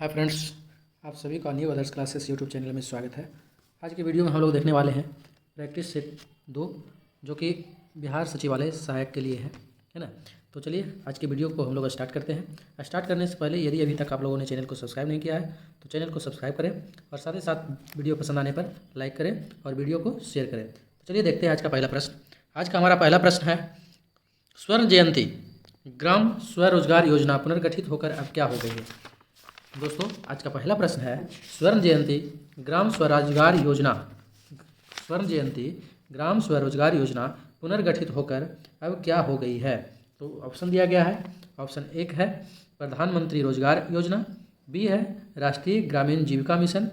Hi friends, आप सभी का new others classes YouTube channel में स्वागत है। आज की वीडियो में हम लोग देखने वाले हैं प्रैक्टिस सेट 2 जो कि बिहार सचिवालय सहायक के लिए है ना। तो चलिए आज की वीडियो को हम लोग स्टार्ट करते हैं। स्टार्ट करने से पहले यदि अभी तक आप लोगों ने चैनल को सब्सक्राइब नहीं किया है तो चैनल को सब्सक्राइब करें और साथ ही साथ वीडियो पसंद आने पर लाइक करें और वीडियो को शेयर करें। तो चलिए देखते हैं आज का पहला प्रश्न। आज का हमारा पहला प्रश्न है, स्वर्ण जयंती ग्राम स्वरोजगार योजना पुनर्गठित होकर अब क्या हो गई है। दोस्तों आज का पहला प्रश्न है, स्वर्ण जयंती ग्राम स्वरोजगार योजना पुनर्गठित होकर अब क्या हो गई है। तो ऑप्शन दिया गया है। ऑप्शन 1 है प्रधानमंत्री रोजगार योजना, बी है राष्ट्रीय ग्रामीण जीविका मिशन,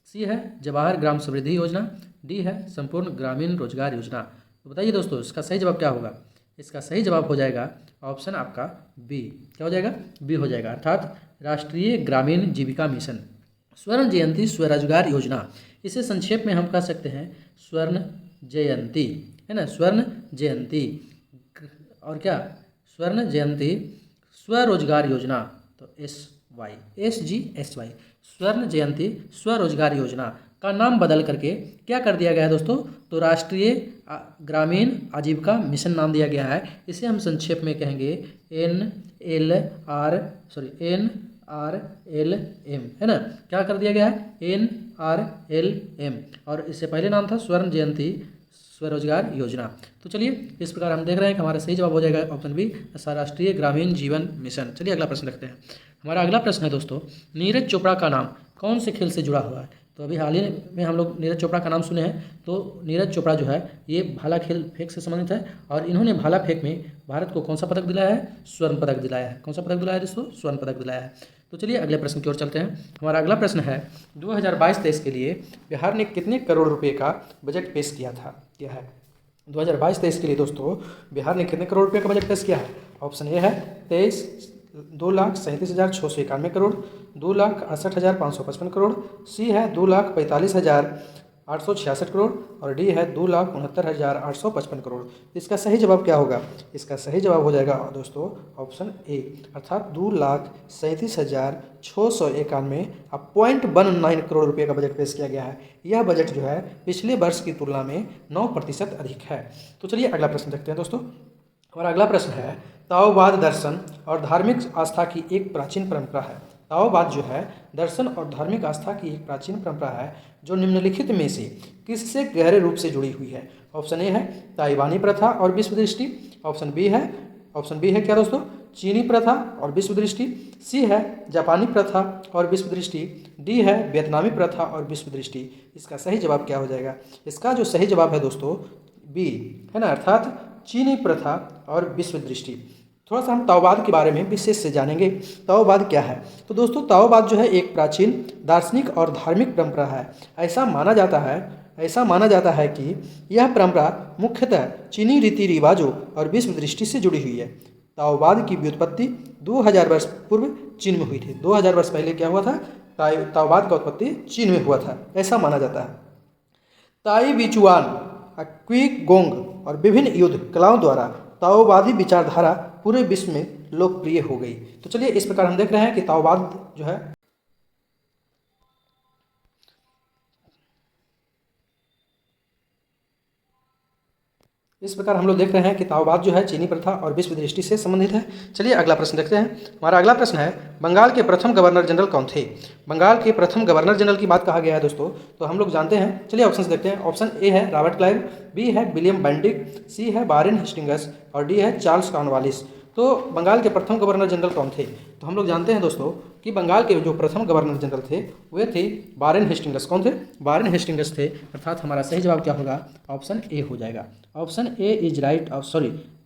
सी है जवाहर ग्राम समृद्धि योजना, डी है संपूर्ण ग्रामीण रोजगार योजना। तो बताइए दोस्तों इसका सही जवाब क्या होगा। इसका सही जवाब हो जाएगा ऑप्शन आपका बी। क्या हो जाएगा? बी हो जाएगा, अर्थात राष्ट्रीय ग्रामीण जीविका मिशन। स्वर्ण जयंती स्वरोजगार योजना, इसे संक्षेप में हम कह सकते हैं स्वर्ण जयंती, है ना। स्वर्ण जयंती और क्या, स्वर्ण जयंती स्वरोजगार योजना, तो SGSY स्वर्ण जयंती स्वरोजगार योजना का नाम बदल करके क्या कर दिया गया है दोस्तों, तो राष्ट्रीय ग्रामीण आजीविका मिशन नाम दिया गया है। इसे हम संक्षेप में कहेंगे NRLM, है ना। क्या कर दिया गया है? NRLM, और इससे पहले नाम था स्वर्ण जयंती स्वरोजगार योजना। तो चलिए इस प्रकार हम देख रहे हैं कि हमारा सही जवाब हो जाएगा ऑप्शन बी, राष्ट्रीय ग्रामीण जीवन मिशन। चलिए अगला प्रश्न देखते हैं। हमारा अगला प्रश्न है दोस्तों, नीरज चोपड़ा का नाम कौन से खेल से जुड़ा हुआ है। तो अभी हाल ही में हम लोग नीरज चोपड़ा का नाम सुने हैं। तो नीरज चोपड़ा जो है ये भाला खेल फेंक से संबंधित है और इन्होंने भाला फेंक में भारत को कौन सा पदक दिलाया है? स्वर्ण पदक दिलाया है। कौन सा पदक दिलाया है दोस्तों? स्वर्ण पदक दिलाया है। तो चलिए अगले प्रश्न की ओर चलते हैं। हमारा अगला प्रश्न है, 2022-23 के लिए बिहार ने कितने करोड़ रुपये का बजट पेश किया है। 2022-23 के लिए दोस्तों बिहार ने कितने करोड़ रुपये का बजट पेश किया है। ऑप्शन ए है 2,37,691 करोड़, 2,68,555 करोड़, सी है 2,45,866 करोड़ और डी है 2,69,855 करोड़। इसका सही जवाब क्या होगा? इसका सही जवाब हो जाएगा दोस्तों ऑप्शन ए, अर्थात 2,37,691.19 करोड़ रुपये का बजट पेश किया गया है। यह बजट जो है पिछले वर्ष की तुलना में 9% अधिक है। तो चलिए अगला प्रश्न देखते हैं दोस्तों। हमारा अगला प्रश्न है, ताओवाद दर्शन और धार्मिक आस्था की एक प्राचीन परंपरा है। ताओवाद जो है दर्शन और धार्मिक आस्था की एक प्राचीन परंपरा है जो निम्नलिखित में से किससे गहरे रूप से जुड़ी हुई है। ऑप्शन ए है ताइवानी प्रथा और विश्व दृष्टि, ऑप्शन बी है क्या दोस्तों, चीनी प्रथा और विश्व दृष्टि, सी है जापानी प्रथा और विश्व दृष्टि, डी है वियतनामी प्रथा और विश्व दृष्टि। इसका सही जवाब क्या हो जाएगा? इसका जो सही जवाब है दोस्तों बी, है ना, अर्थात चीनी प्रथा और विश्व दृष्टि। थोड़ा सा हम ताओवाद के बारे में विशेष से जानेंगे। ताओवाद क्या है? तो दोस्तों ताओवाद जो है एक प्राचीन दार्शनिक और धार्मिक परंपरा है। ऐसा माना जाता है कि यह परंपरा मुख्यतः चीनी रीति रिवाजों और विश्व दृष्टि से जुड़ी हुई है। ताओवाद की व्युत्पत्ति 2000 वर्ष पूर्व चीन में हुई थी। 2000 वर्ष पहले क्या हुआ था? ताओवाद का उत्पत्ति चीन में हुआ था, ऐसा माना जाता है। ताई विचुआन, क्विगोंग और विभिन्न युद्ध कलाओं द्वारा ताओवादी विचारधारा पूरे विश्व में लोकप्रिय हो गई। तो चलिए इस प्रकार हम देख रहे हैं कि ताओवाद जो है ताओवाद जो है चीनी प्रथा और विश्व दृष्टि से संबंधित है। चलिए अगला प्रश्न देखते हैं। हमारा अगला प्रश्न है, बंगाल के प्रथम गवर्नर जनरल कौन थे। बंगाल के प्रथम गवर्नर जनरल की बात कहा गया है दोस्तों, तो हम लोग जानते हैं। चलिए ऑप्शन देखते हैं। ऑप्शन ए है रॉबर्ट क्लाइव, बी है विलियम बेंटिक, सी है वारेन हेस्टिंग्स और डी है चार्ल्स कॉर्नवालिस। तो बंगाल के प्रथम गवर्नर जनरल कौन थे? तो हम लोग जानते हैं दोस्तों कि बंगाल के जो प्रथम गवर्नर जनरल थे वे थे वारेन हेस्टिंग्स। कौन थे? वारेन हेस्टिंग्स थे, अर्थात हमारा सही जवाब क्या होगा? ऑप्शन ए हो जाएगा। Option A is right,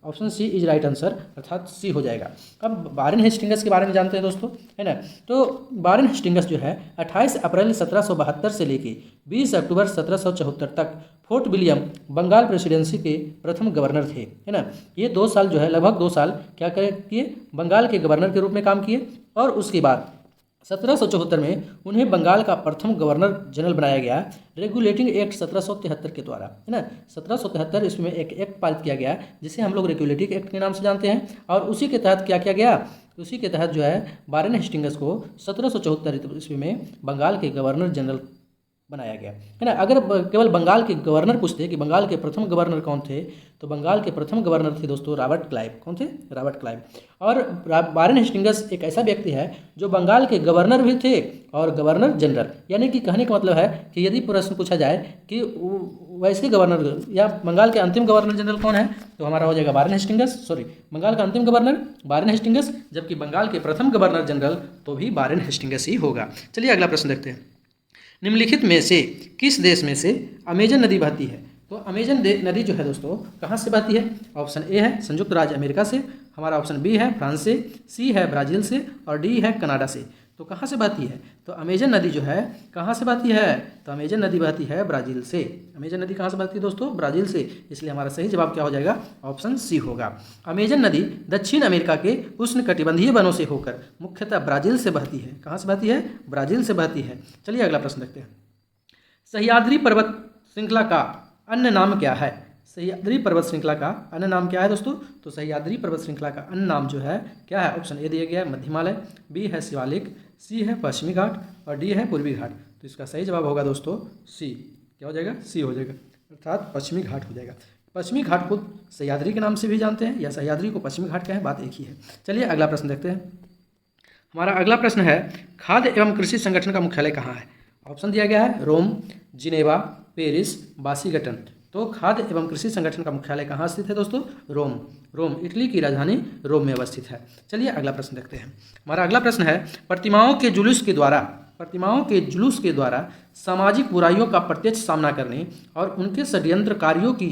option C is right answer, अर्थात सी हो जाएगा। अब वारेन हेस्टिंग्स के बारे में जानते हैं दोस्तों, है ना। तो वारेन हेस्टिंग्स जो है 28 अप्रैल 1772 से लेके 20 अक्टूबर 1774 तक फोर्ट विलियम बंगाल प्रेसिडेंसी के प्रथम गवर्नर थे, है ना। ये 2 साल जो है लगभग 2 साल क्या किए? बंगाल के गवर्नर के रूप में काम किए और उसके बाद 1774 में उन्हें बंगाल का प्रथम गवर्नर जनरल बनाया गया रेगुलेटिंग एक्ट 1773 के द्वारा, है ना। 1773 इसमें एक एक्ट पारित किया गया जिसे हम लोग रेगुलेटिंग एक्ट के नाम से जानते हैं, और उसी के तहत क्या किया गया, उसी के तहत जो है वारेन हेस्टिंग्स को 1774 ईस्वी में बंगाल के गवर्नर जनरल बनाया गया, है ना। अगर केवल बंगाल के गवर्नर पूछते कि बंगाल के प्रथम गवर्नर कौन थे, तो बंगाल के प्रथम गवर्नर थे दोस्तों रॉबर्ट क्लाइव। कौन थे? Robert Clive. और वारेन हेस्टिंग्स एक ऐसा व्यक्ति है जो बंगाल के गवर्नर भी थे और गवर्नर जनरल, यानी कि कहने का मतलब है कि यदि प्रश्न पूछा जाए कि वैसे गवर्नर या बंगाल के अंतिम गवर्नर जनरल कौन है, तो हमारा हो जाएगा वारेन हेस्टिंग्स। बंगाल का अंतिम गवर्नर वारेन हेस्टिंग्स, जबकि बंगाल के प्रथम गवर्नर जनरल तो भी वारेन हेस्टिंग्स ही होगा। चलिए अगला प्रश्न देखते हैं। निम्नलिखित में से किस देश में से अमेजन नदी बहती है? तो अमेजन नदी जो है दोस्तों कहाँ से बहती है? ऑप्शन ए है संयुक्त राज्य अमेरिका से, हमारा ऑप्शन बी है फ्रांस से, सी है ब्राज़ील से, और डी है कनाडा से। तो कहाँ से बहती है? तो अमेजन नदी जो है कहाँ से बहती है? तो अमेजन नदी बहती है ब्राज़ील से। अमेजन नदी कहाँ से बहती है दोस्तों? ब्राज़ील से। इसलिए हमारा सही जवाब क्या हो जाएगा? ऑप्शन सी होगा। अमेजन नदी दक्षिण अमेरिका के उष्णकटिबंधीय वनों से होकर मुख्यतः ब्राज़ील से बहती है। कहाँ से बहती है? ब्राज़ील से बहती है। चलिए अगला प्रश्न देखते हैं। सह्याद्री पर्वत श्रृंखला का अन्य नाम क्या है? सह्याद्री पर्वत श्रृंखला का अन्य नाम क्या है दोस्तों? तो सह्याद्री पर्वत श्रृंखला का अन्य नाम जो है क्या है? ऑप्शन ए दिया गया है मध्य हिमालय, बी है शिवालिक, सी है पश्चिमी घाट, और डी है पूर्वी घाट। तो इसका सही जवाब होगा दोस्तों सी। क्या हो जाएगा? सी हो जाएगा, अर्थात पश्चिमी घाट हो जाएगा। पश्चिमी घाट को सह्याद्री के नाम से भी जानते हैं, या सह्याद्री को पश्चिमी घाट क्या है, बात एक ही है। चलिए अगला प्रश्न देखते हैं। हमारा अगला प्रश्न है खाद्य एवं कृषि संगठन का मुख्यालय कहाँ है? ऑप्शन दिया गया है रोम, जिनेवा, पेरिस, वाशिंगटन। तो खाद्य एवं कृषि संगठन का मुख्यालय कहाँ स्थित है दोस्तों? रोम। रोम इटली की राजधानी रोम में अवस्थित है। चलिए अगला प्रश्न देखते हैं। हमारा अगला प्रश्न है प्रतिमाओं के जुलूस के द्वारा सामाजिक बुराइयों का प्रत्यक्ष सामना करने और उनके षड्यंत्रकारियों की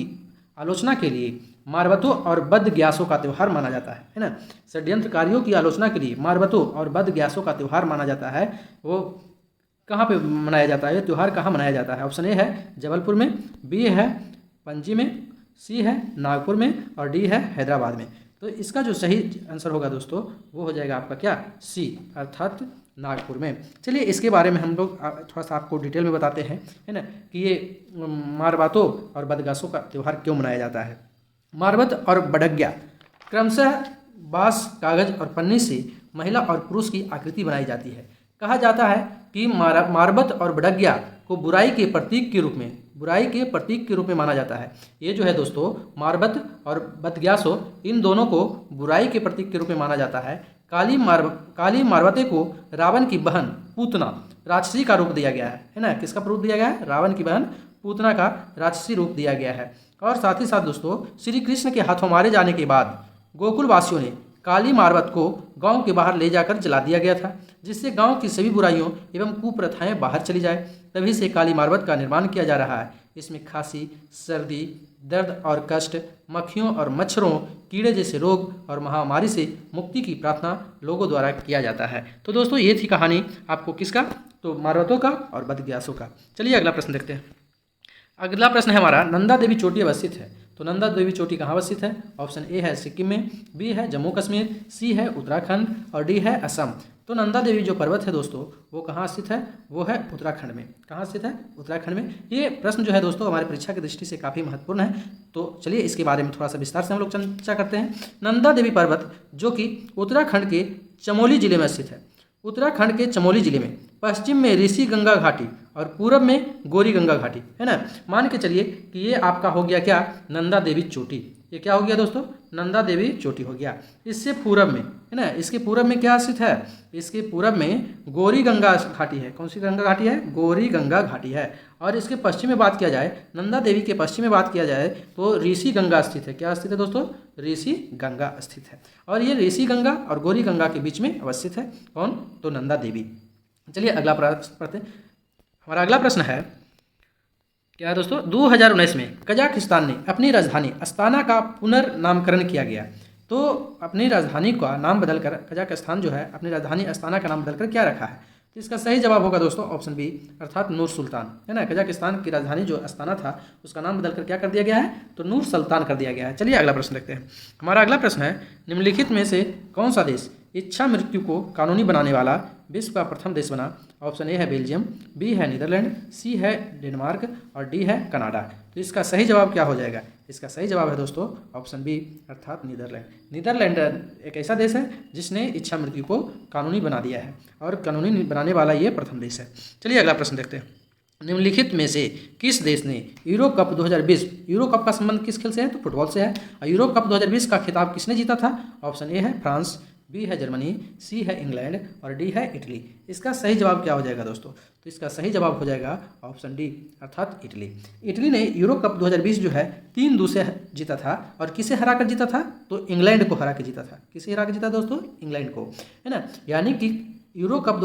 आलोचना के लिए मारबतों और बदग्यासों का त्यौहार माना जाता है ना। षड्यंत्रकारियों की आलोचना के लिए मारबतों और बदग्यासों का त्यौहार माना जाता है। वो कहाँ पे मनाया जाता है? ये त्यौहार कहाँ मनाया जाता है? ऑप्शन ए है जबलपुर में, बी है पणजी में, सी है नागपुर में, और डी है हैदराबाद में। तो इसका जो सही आंसर होगा दोस्तों वो हो जाएगा आपका क्या? सी, अर्थात नागपुर में। चलिए इसके बारे में हम लोग थोड़ा सा आपको डिटेल में बताते हैं, है ना, कि ये मारबतों और बदग्यासों का त्यौहार क्यों मनाया जाता है। मारबत और बडग्या क्रमशः बाँस, कागज और पन्नी से महिला और पुरुष की आकृति बनाई जाती है। कहा जाता है कि मारबत और बडग्या को बुराई के प्रतीक के रूप में माना जाता है। ये जो है दोस्तों मारबत और बदग्यासो, इन दोनों को बुराई के प्रतीक के रूप में माना जाता है। काली मारबते को रावण की बहन पूतना राक्षसी का रूप दिया गया है ना। किसका रूप दिया गया है? रावण की बहन पूतना का राक्षसी रूप दिया गया है। और साथ ही साथ दोस्तों श्री कृष्ण के हाथों मारे जाने के बाद गोकुल वासियों ने काली मारबत को गांव के बाहर ले जाकर जला दिया गया था, जिससे गांव की सभी बुराइयों एवं कुप्रथाएं बाहर चली जाए। तभी से काली मारबत का निर्माण किया जा रहा है। इसमें खांसी, सर्दी, दर्द और कष्ट, मक्खियों और मच्छरों, कीड़े जैसे रोग और महामारी से मुक्ति की प्रार्थना लोगों द्वारा किया जाता है। तो दोस्तों ये थी कहानी आपको किसका? तो मारबतों का और बदग्यासों का। चलिए अगला प्रश्न देखते हैं। अगला प्रश्न है हमारा नंदा देवी चोटी अवस्थित है। तो नंदा देवी चोटी कहाँ अवस्थित है? ऑप्शन ए है सिक्किम में, बी है जम्मू कश्मीर, सी है उत्तराखंड, और डी है असम। तो नंदा देवी जो पर्वत है दोस्तों वो कहाँ स्थित है? वो है उत्तराखंड में। कहाँ स्थित है? उत्तराखंड में। ये प्रश्न जो है दोस्तों हमारे परीक्षा की दृष्टि से काफ़ी महत्वपूर्ण है। तो चलिए इसके बारे में थोड़ा सा विस्तार से हम लोग चर्चा करते हैं। नंदा देवी पर्वत जो कि उत्तराखंड के चमोली जिले में स्थित है। उत्तराखंड के चमोली जिले में पश्चिम में ऋषि गंगा घाटी और पूरब में गौरी गंगा घाटी, है ना। मान के चलिए कि ये आपका हो गया क्या? नंदा देवी चोटी। ये क्या हो गया दोस्तों? नंदा देवी चोटी हो गया। इससे पूरब में, है ना, इसके पूरब में क्या स्थित है? इसके पूरब में गौरी गंगा घाटी है। कौन सी गंगा घाटी है? गौरी गंगा घाटी है। और इसके पश्चिम में बात किया जाए, नंदा देवी के पश्चिम में बात किया जाए तो ऋषि गंगा स्थित है। क्या स्थित है दोस्तों? ऋषि गंगा स्थित है। और ये ऋषि गंगा और गौरी गंगा के बीच में अवस्थित है। कौन? तो नंदा देवी। चलिए अगला प्रश्न पढ़ते हैं। हमारा अगला प्रश्न है क्या है दोस्तों? 2019 में कजाकिस्तान ने अपनी राजधानी अस्ताना का पुनर्नामकरण किया गया। तो अपनी राजधानी का नाम बदलकर कजाकिस्तान जो है अपनी राजधानी अस्ताना का नाम बदलकर क्या रखा है? तो इसका सही जवाब होगा दोस्तों ऑप्शन बी, अर्थात नूर सुल्तान, है ना। कजाकिस्तान की राजधानी जो अस्ताना था उसका नाम बदलकर क्या कर दिया गया है? तो नूर सुल्तान कर दिया गया है। चलिए अगला प्रश्न देखते हैं। हमारा अगला प्रश्न है निम्नलिखित में से कौन सा देश इच्छा मृत्यु को कानूनी बनाने वाला विश्व का प्रथम देश बना? ऑप्शन ए है बेल्जियम, बी है नीदरलैंड, सी है डेनमार्क और डी है कनाडा। तो इसका सही जवाब क्या हो जाएगा? इसका सही जवाब है दोस्तों ऑप्शन बी अर्थात नीदरलैंड। नीदरलैंड एक ऐसा देश है जिसने इच्छा मृत्यु को कानूनी बना दिया है और कानूनी बनाने वाला ये प्रथम देश है। चलिए अगला प्रश्न देखते हैं। निम्नलिखित में से किस देश ने यूरो कप 2020, यूरो कप का संबंध किस खेल से है? तो फुटबॉल से है। और यूरो कप 2020 का खिताब किसने जीता था? ऑप्शन ए है फ्रांस, बी है जर्मनी, सी है इंग्लैंड और डी है इटली। इसका सही जवाब क्या हो जाएगा दोस्तों? तो इसका सही जवाब हो जाएगा ऑप्शन डी अर्थात इटली। इटली ने यूरो कप 2020 जो है 3-2 से जीता था और किसे हरा कर जीता था? तो इंग्लैंड को हरा कर जीता था। किसे हरा कर जीता दोस्तों? इंग्लैंड को, है ना। यानी कि यूरो कप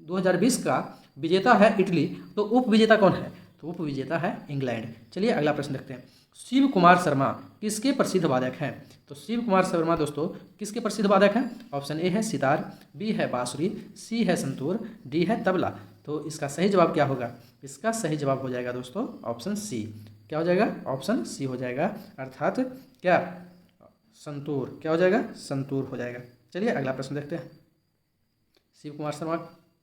2020 का विजेता है इटली, तो उप विजेता कौन है? तो उप विजेता है इंग्लैंड। चलिए अगला प्रश्न देखते हैं। शिव कुमार शर्मा किसके प्रसिद्ध वादक हैं? तो शिव कुमार शर्मा दोस्तों किसके प्रसिद्ध वादक हैं? ऑप्शन ए है सितार, बी है बांसुरी, सी है संतूर, डी है तबला। तो इसका सही जवाब क्या होगा? इसका सही जवाब हो जाएगा दोस्तों ऑप्शन सी। क्या हो जाएगा? ऑप्शन सी हो जाएगा अर्थात क्या? संतूर। क्या हो जाएगा? संतूर हो जाएगा। चलिए अगला प्रश्न देखते हैं। शिव कुमार शर्मा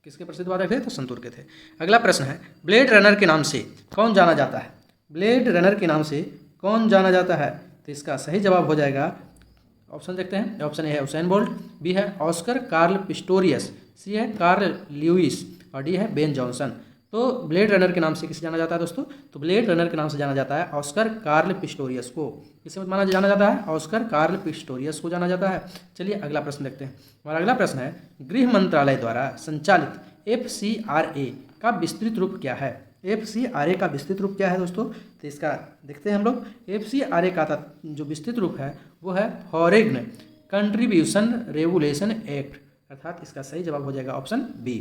किसके प्रसिद्ध वादक थे? तो संतूर के थे। अगला प्रश्न है, ब्लेड रनर के नाम से कौन जाना जाता है? ब्लेड रनर के नाम से कौन जाना जाता है? तो इसका सही जवाब हो जाएगा, ऑप्शन देखते हैं। ऑप्शन ए है उसेन बोल्ट, बी है ऑस्कर कार्ल पिस्टोरियस, सी है कार्ल ल्यूइस और डी है बेन जॉनसन। तो ब्लेड रनर के नाम से किसे जाना जाता है दोस्तों? तो ब्लेड रनर के नाम से जाना जाता है ऑस्कर कार्ल पिस्टोरियस को। किसे जाना जाता है? ऑस्कर कार्ल पिस्टोरियस को जाना जाता है। चलिए अगला प्रश्न देखते हैं। हमारा अगला प्रश्न है, गृह मंत्रालय द्वारा संचालित FCRA का विस्तृत रूप क्या है? FCRA का विस्तृत रूप क्या है दोस्तों? तो इसका देखते हैं हम लोग। FCRA का जो विस्तृत रूप है वो है फॉरेन कंट्रीब्यूशन रेगुलेशन एक्ट, अर्थात इसका सही जवाब हो जाएगा ऑप्शन बी।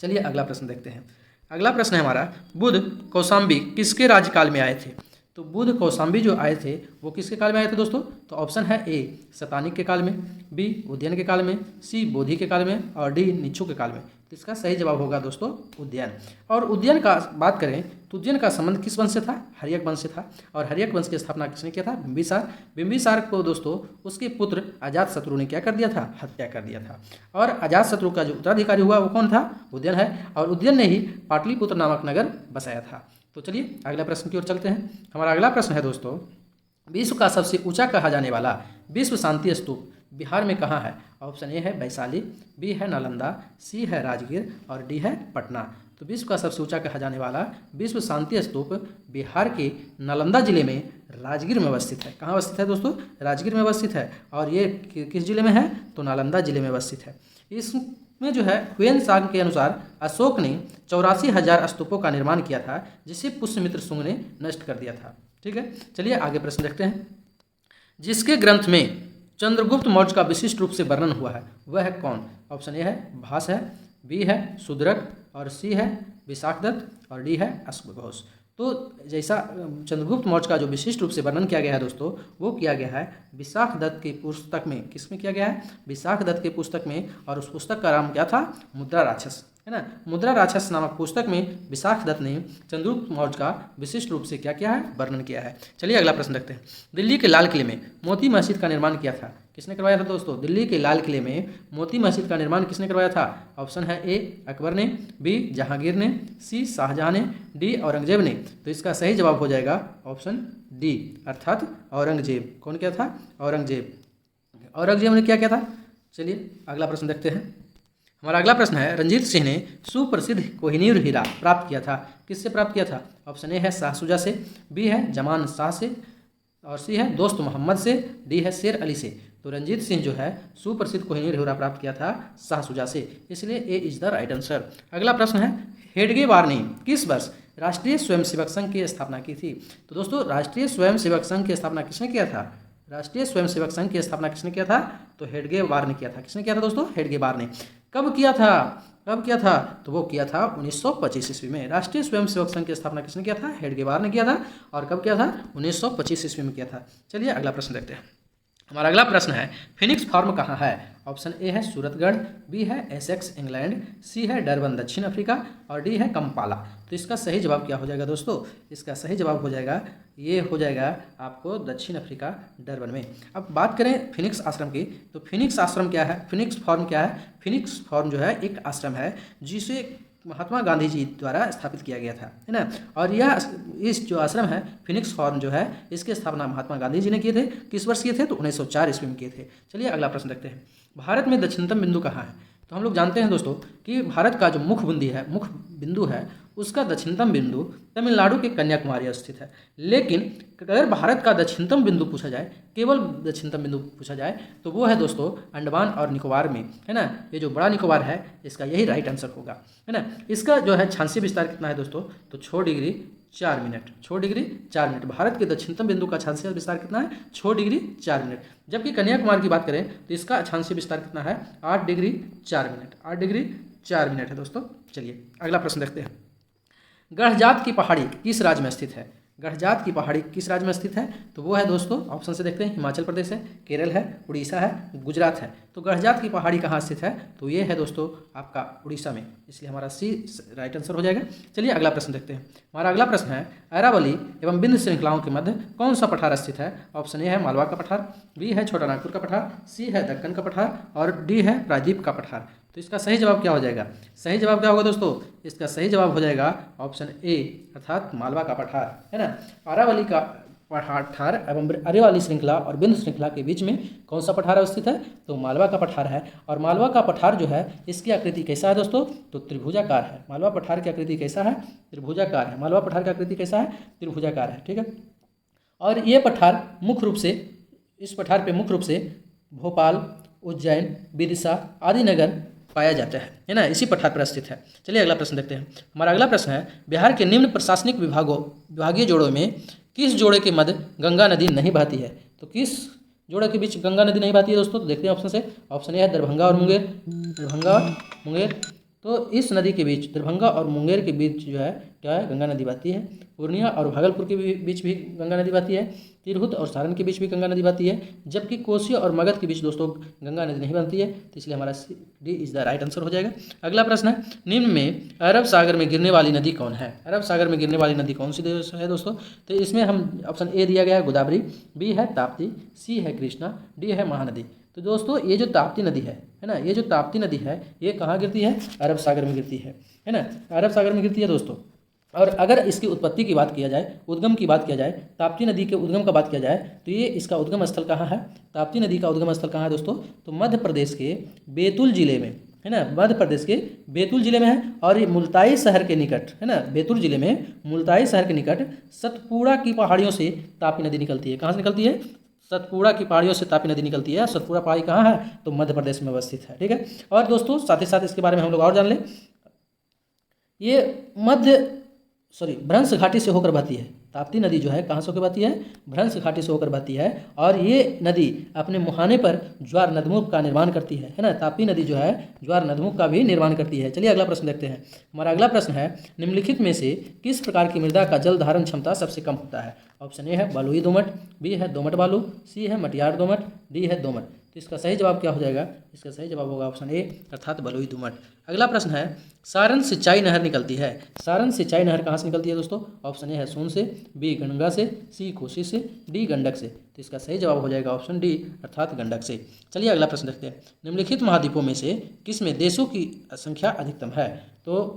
चलिए अगला प्रश्न देखते हैं। अगला प्रश्न है हमारा, बुद्ध कौशाम्बी किसके राज्यकाल में आए थे? तो बुद्ध कौशाम्बी जो आए थे वो किसके काल में आए थे दोस्तों? तो ऑप्शन है ए शतानिक के काल में, बी उदयन के काल में, सी बोधि के काल में और डी निच्छु के काल में। तो इसका सही जवाब होगा दोस्तों उदयन। और उदयन का बात करें तो उदयन का संबंध किस वंश से था? हर्यक वंश से था। और हर्यक वंश की स्थापना किसने किया था? बिंबिसार। बिंबिसार को दोस्तों उसके पुत्र अजातशत्रु ने क्या कर दिया था? हत्या कर दिया था। और अजातशत्रु का जो उत्तराधिकारी हुआ वो कौन था? उदयन है। और उदयन ने ही पाटलिपुत्र नामक नगर बसाया था। तो चलिए अगला प्रश्न की ओर चलते हैं। हमारा अगला प्रश्न है दोस्तों, विश्व का सबसे ऊंचा कहा जाने वाला विश्व शांति स्तूप बिहार में कहाँ है? ऑप्शन ए है वैशाली, बी है नालंदा, सी है राजगीर और डी है पटना। तो विश्व का सबसे ऊंचा कहा जाने वाला विश्व शांति स्तूप बिहार के नालंदा जिले में राजगीर में अवस्थित है। कहाँ अवस्थित है दोस्तों? राजगीर में अवस्थित है। और ये किस जिले में है? तो नालंदा जिले में अवस्थित है। इसमें जो है ह्वेन सांग के अनुसार अशोक ने 84,000 स्तूपों का निर्माण किया था, जिसे पुष्यमित्र शुंग ने नष्ट कर दिया था। ठीक है, चलिए आगे प्रश्न देखते हैं। जिसके ग्रंथ में चंद्रगुप्त मौर्य का विशिष्ट रूप से वर्णन हुआ है वह है कौन? ऑप्शन ए है भास है, बी है शूद्रक और सी है विशाखदत्त और डी है अश्वघोष। तो जैसा चंद्रगुप्त मौर्य का जो विशिष्ट रूप से वर्णन किया गया है दोस्तों वो किया गया है विशाखदत्त की पुस्तक में। किसमें किया गया है? विशाखदत्त की पुस्तक में। और उस पुस्तक का नाम क्या था? मुद्रा राक्षस, है ना। मुद्रा राक्षस नामक पुस्तक में विशाखदत्त ने चंद्रगुप्त मौर्य का विशिष्ट रूप से क्या किया है? वर्णन किया है। चलिए अगला प्रश्न देखते हैं। दिल्ली के लाल किले में मोती मस्जिद का निर्माण किया था, किसने करवाया था दोस्तों? दिल्ली के लाल किले में मोती मस्जिद का निर्माण किसने करवाया था? ऑप्शन है ए अकबर ने, बी जहांगीर ने, सी शाहजहां ने, डी औरंगजेब ने। तो इसका सही जवाब हो जाएगा ऑप्शन डी अर्थात औरंगजेब। कौन क्या था? औरंगजेब। औरंगजेब ने क्या किया था? चलिए अगला प्रश्न देखते हैं। हमारा अगला प्रश्न है, रंजीत सिंह ने सुप्रसिद्ध कोहिनूर हीरा प्राप्त किया था, किससे प्राप्त किया था? ऑप्शन ए है शाह शुजा से, बी है जमान शाह से और सी है दोस्त मोहम्मद से, डी है शेर अली से। तो रंजीत सिंह जो है सुप्रसिद्ध कोहिनूर हीरा प्राप्त किया था शाह शुजा से, इसलिए ए इज द राइट आंसर। अगला प्रश्न है, हेडगेवार ने किस वर्ष राष्ट्रीय स्वयंसेवक संघ की स्थापना की थी? तो दोस्तों राष्ट्रीय स्वयंसेवक संघ की स्थापना किसने किया था? राष्ट्रीय स्वयंसेवक संघ की स्थापना किसने किया था? तो हेडगेवार ने किया था। किसने किया था दोस्तों? हेडगेवार ने। कब किया था? कब किया था? तो वो किया था 1925 ईस्वी में। राष्ट्रीय स्वयंसेवक संघ की स्थापना किसने किया था? हेडगेवार ने किया था। और कब किया था? 1925 ईस्वी में किया था। चलिए अगला प्रश्न देखते हैं। हमारा अगला प्रश्न है, फिनिक्स फार्म कहाँ है? ऑप्शन ए है सूरतगढ़, बी है एसेक्स इंग्लैंड, सी है डरबन दक्षिण अफ्रीका और डी है कंपाला। तो इसका सही जवाब क्या हो जाएगा दोस्तों? इसका सही जवाब हो जाएगा, ये हो जाएगा आपको दक्षिण अफ्रीका डरबन में। अब बात करें फिनिक्स आश्रम की, तो फिनिक्स आश्रम क्या है? फिनिक्स फॉर्म क्या है? फिनिक्स फॉर्म जो है एक आश्रम है जिसे महात्मा गांधी जी द्वारा स्थापित किया गया था, है ना। और यह इस जो आश्रम है फिनिक्स फॉर्म जो है, इसकी स्थापना महात्मा गांधी जी ने किए थे। किस वर्ष किए थे? तो 1904 ईस्वी में किए थे। चलिए अगला प्रश्न देखते हैं। भारत में दक्षिणतम बिंदु कहाँ है? तो हम लोग जानते हैं दोस्तों कि भारत का जो मुख्य बिंदु है उसका दक्षिणतम बिंदु तमिलनाडु के कन्याकुमारी स्थित है। लेकिन अगर भारत का दक्षिणतम बिंदु पूछा जाए, केवल दक्षिणतम बिंदु पूछा जाए, तो वो है दोस्तों अंडमान और निकोबार में, है ना। ये जो बड़ा निकोबार है इसका यही राइट आंसर होगा, है ना। इसका जो है क्षांशीय विस्तार कितना है दोस्तों? तो 6 degree 4 minute, 6 degree 4 minute. Bharat के दक्षिणतम बिंदु का क्षांशीय विस्तार कितना है? 6 डिग्री 4 मिनट। जबकि कन्याकुमारी की बात करें तो इसका क्षांशीय विस्तार कितना है? 8 डिग्री 4 मिनट, 8 डिग्री 4 मिनट है दोस्तों। चलिए अगला प्रश्न देखते हैं। गढ़जात की पहाड़ी किस राज्य में स्थित है? गढ़जात की पहाड़ी किस राज्य में स्थित है? तो वो है दोस्तों, ऑप्शन से देखते हैं, हिमाचल प्रदेश है, केरल है, उड़ीसा है, गुजरात है। तो गढ़जात की पहाड़ी कहाँ स्थित है? तो ये है दोस्तों आपका उड़ीसा में, इसलिए हमारा सी राइट आंसर हो जाएगा। चलिए अगला प्रश्न देखते हैं। हमारा अगला प्रश्न है, अरावली एवं बिंद श्रृंखलाओं के मध्य कौन सा पठार स्थित है? ऑप्शन ए है मालवा का पठार, बी है छोटा नागपुर का पठार, सी है दक्कन का पठार और डी है प्रायद्वीप का पठार। तो इसका सही जवाब क्या हो जाएगा? सही जवाब क्या होगा दोस्तों? इसका सही जवाब हो जाएगा ऑप्शन ए अर्थात मालवा का पठार, है ना। अरावली का पठार एवं अरावली श्रृंखला और बिंद श्रृंखला के बीच में कौन सा पठार अवस्थित है? तो मालवा का पठार है। और मालवा का पठार जो है इसकी आकृति कैसा है दोस्तों? तो त्रिभुजाकार है। मालवा पठार की आकृति कैसा है? त्रिभुजाकार है। मालवा पठार की आकृति कैसा है? त्रिभुजाकार है, ठीक है। और ये पठार मुख्य रूप से, इस पठार पे मुख्य रूप से भोपाल, उज्जैन, विदिशा आदि नगर पाया जाता है ना। इसी पठार पर स्थित है। चलिए अगला प्रश्न देखते हैं। हमारा अगला प्रश्न है, बिहार के निम्न प्रशासनिक विभागीय जोड़ों में किस जोड़े के मध्य गंगा नदी नहीं बहती है? तो किस जोड़े के बीच गंगा नदी नहीं बहती है दोस्तों? तो देखते हैं ऑप्शन से। ऑप्शन ए है दरभंगा और मुंगेर, दरभंगा और मुंगेर। तो इस नदी के बीच, दरभंगा और मुंगेर के बीच जो है क्या है? गंगा नदी बहती है। पूर्णिया और भागलपुर के बीच भी गंगा नदी बहती है। तिरहुत और सारण के बीच भी गंगा नदी बहती है। जबकि कोसी और मगध के बीच दोस्तों गंगा नदी नहीं बनती है। तो इसलिए हमारा D is the right answer हो जाएगा। अगला प्रश्न है, निम्न में अरब सागर में गिरने वाली नदी कौन है? अरब सागर में गिरने वाली नदी कौन सी है दोस्तों? तो इसमें हम ऑप्शन ए दिया गया है गोदावरी, बी है ताप्ती, सी है कृष्णा, डी है महानदी। तो दोस्तों ये जो ताप्ती नदी है ना, ये जो ताप्ती नदी है ये कहाँ गिरती है? अरब सागर में गिरती है ना। अरब सागर में गिरती है दोस्तों। और अगर इसकी उत्पत्ति की बात किया जाए, उद्गम की बात किया जाए, ताप्ती नदी के उद्गम का बात किया जाए, तो ये इसका उद्गम स्थल कहाँ है? ताप्ती नदी का उद्गम स्थल कहाँ है दोस्तों? तो मध्य प्रदेश के बैतूल जिले में, है ना। मध्य प्रदेश के बैतूल जिले में है। और ये मुल्ताई शहर के निकट, है ना, बैतूल जिले में मुल्ताई शहर के निकट सतपुड़ा की पहाड़ियों से ताप्ती नदी निकलती है। कहाँ से निकलती है? सतपुड़ा की पहाड़ियों से ताप्ती नदी निकलती है। सतपुड़ा पहाड़ी कहाँ है? तो मध्य प्रदेश में अवस्थित है, ठीक है। और दोस्तों साथ ही साथ इसके बारे में हम लोग और जान लें, ये भ्रंश घाटी से होकर बहती है। ताप्ती नदी जो है कहाँ से होकर बहती है? भ्रंश घाटी से होकर बहती है। और ये नदी अपने मुहाने पर ज्वार नदमुख का निर्माण करती है ना। ताप्ती नदी जो है ज्वार नदमुख का भी निर्माण करती है। चलिए अगला प्रश्न देखते हैं। हमारा अगला प्रश्न है, निम्नलिखित में से किस प्रकार की मृदा का जल धारण क्षमता सबसे कम होता है? ऑप्शन ए है बलुई दोमट, बी है दोमट बालू, सी है मटियार दोमट, डी है दोमट। तो इसका सही जवाब क्या हो जाएगा? इसका सही जवाब होगा ऑप्शन ए अर्थात बलुई दोमट। अगला प्रश्न है, सारण सिंचाई नहर निकलती है। सारण सिंचाई नहर कहाँ से निकलती है दोस्तों? ऑप्शन ए है सोन से, बी गंगा से, सी कोसी से, डी गंडक से। तो इसका सही जवाब हो जाएगा ऑप्शन डी अर्थात गंडक से। चलिए अगला प्रश्न देखते हैं। निम्नलिखित महाद्वीपों में से किसमें देशों की संख्या अधिकतम है? तो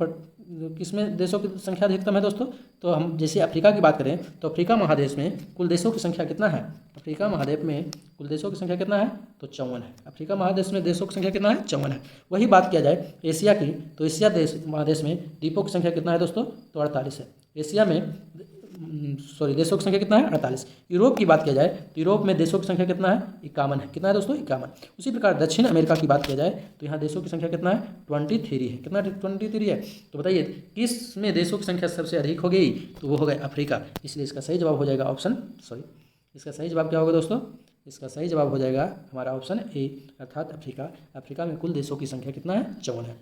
किसमें देशों की संख्या अधिकतम है दोस्तों? तो हम जैसे अफ्रीका की बात करें तो अफ्रीका महादेश में कुल देशों की संख्या कितना है? अफ्रीका महाद्वीप में कुल देशों की संख्या कितना है? तो 54 है। अफ्रीका महादेश में देशों की संख्या कितना है? 54 है। वही बात किया जाए एशिया की, तो एशिया महादेश में द्वीपों की संख्या कितना है दोस्तों? तो 48 है। एशिया में देशों की संख्या कितना है? 48। यूरोप की बात किया जाए तो यूरोप में देशों की संख्या कितना है? 51 है। कितना है दोस्तों? 51। उसी प्रकार दक्षिण अमेरिका की बात किया जाए तो यहाँ देशों की संख्या कितना है? 23 है। कितना 23 है? तो बताइए किस में देशों की संख्या सबसे अधिक हो गई? तो वो हो गया अफ्रीका। इसलिए इसका सही जवाब हो जाएगा इसका सही जवाब क्या होगा दोस्तों? इसका सही जवाब हो जाएगा हमारा ऑप्शन ए अर्थात अफ्रीका। अफ्रीका में कुल देशों की संख्या कितना है? 54 है।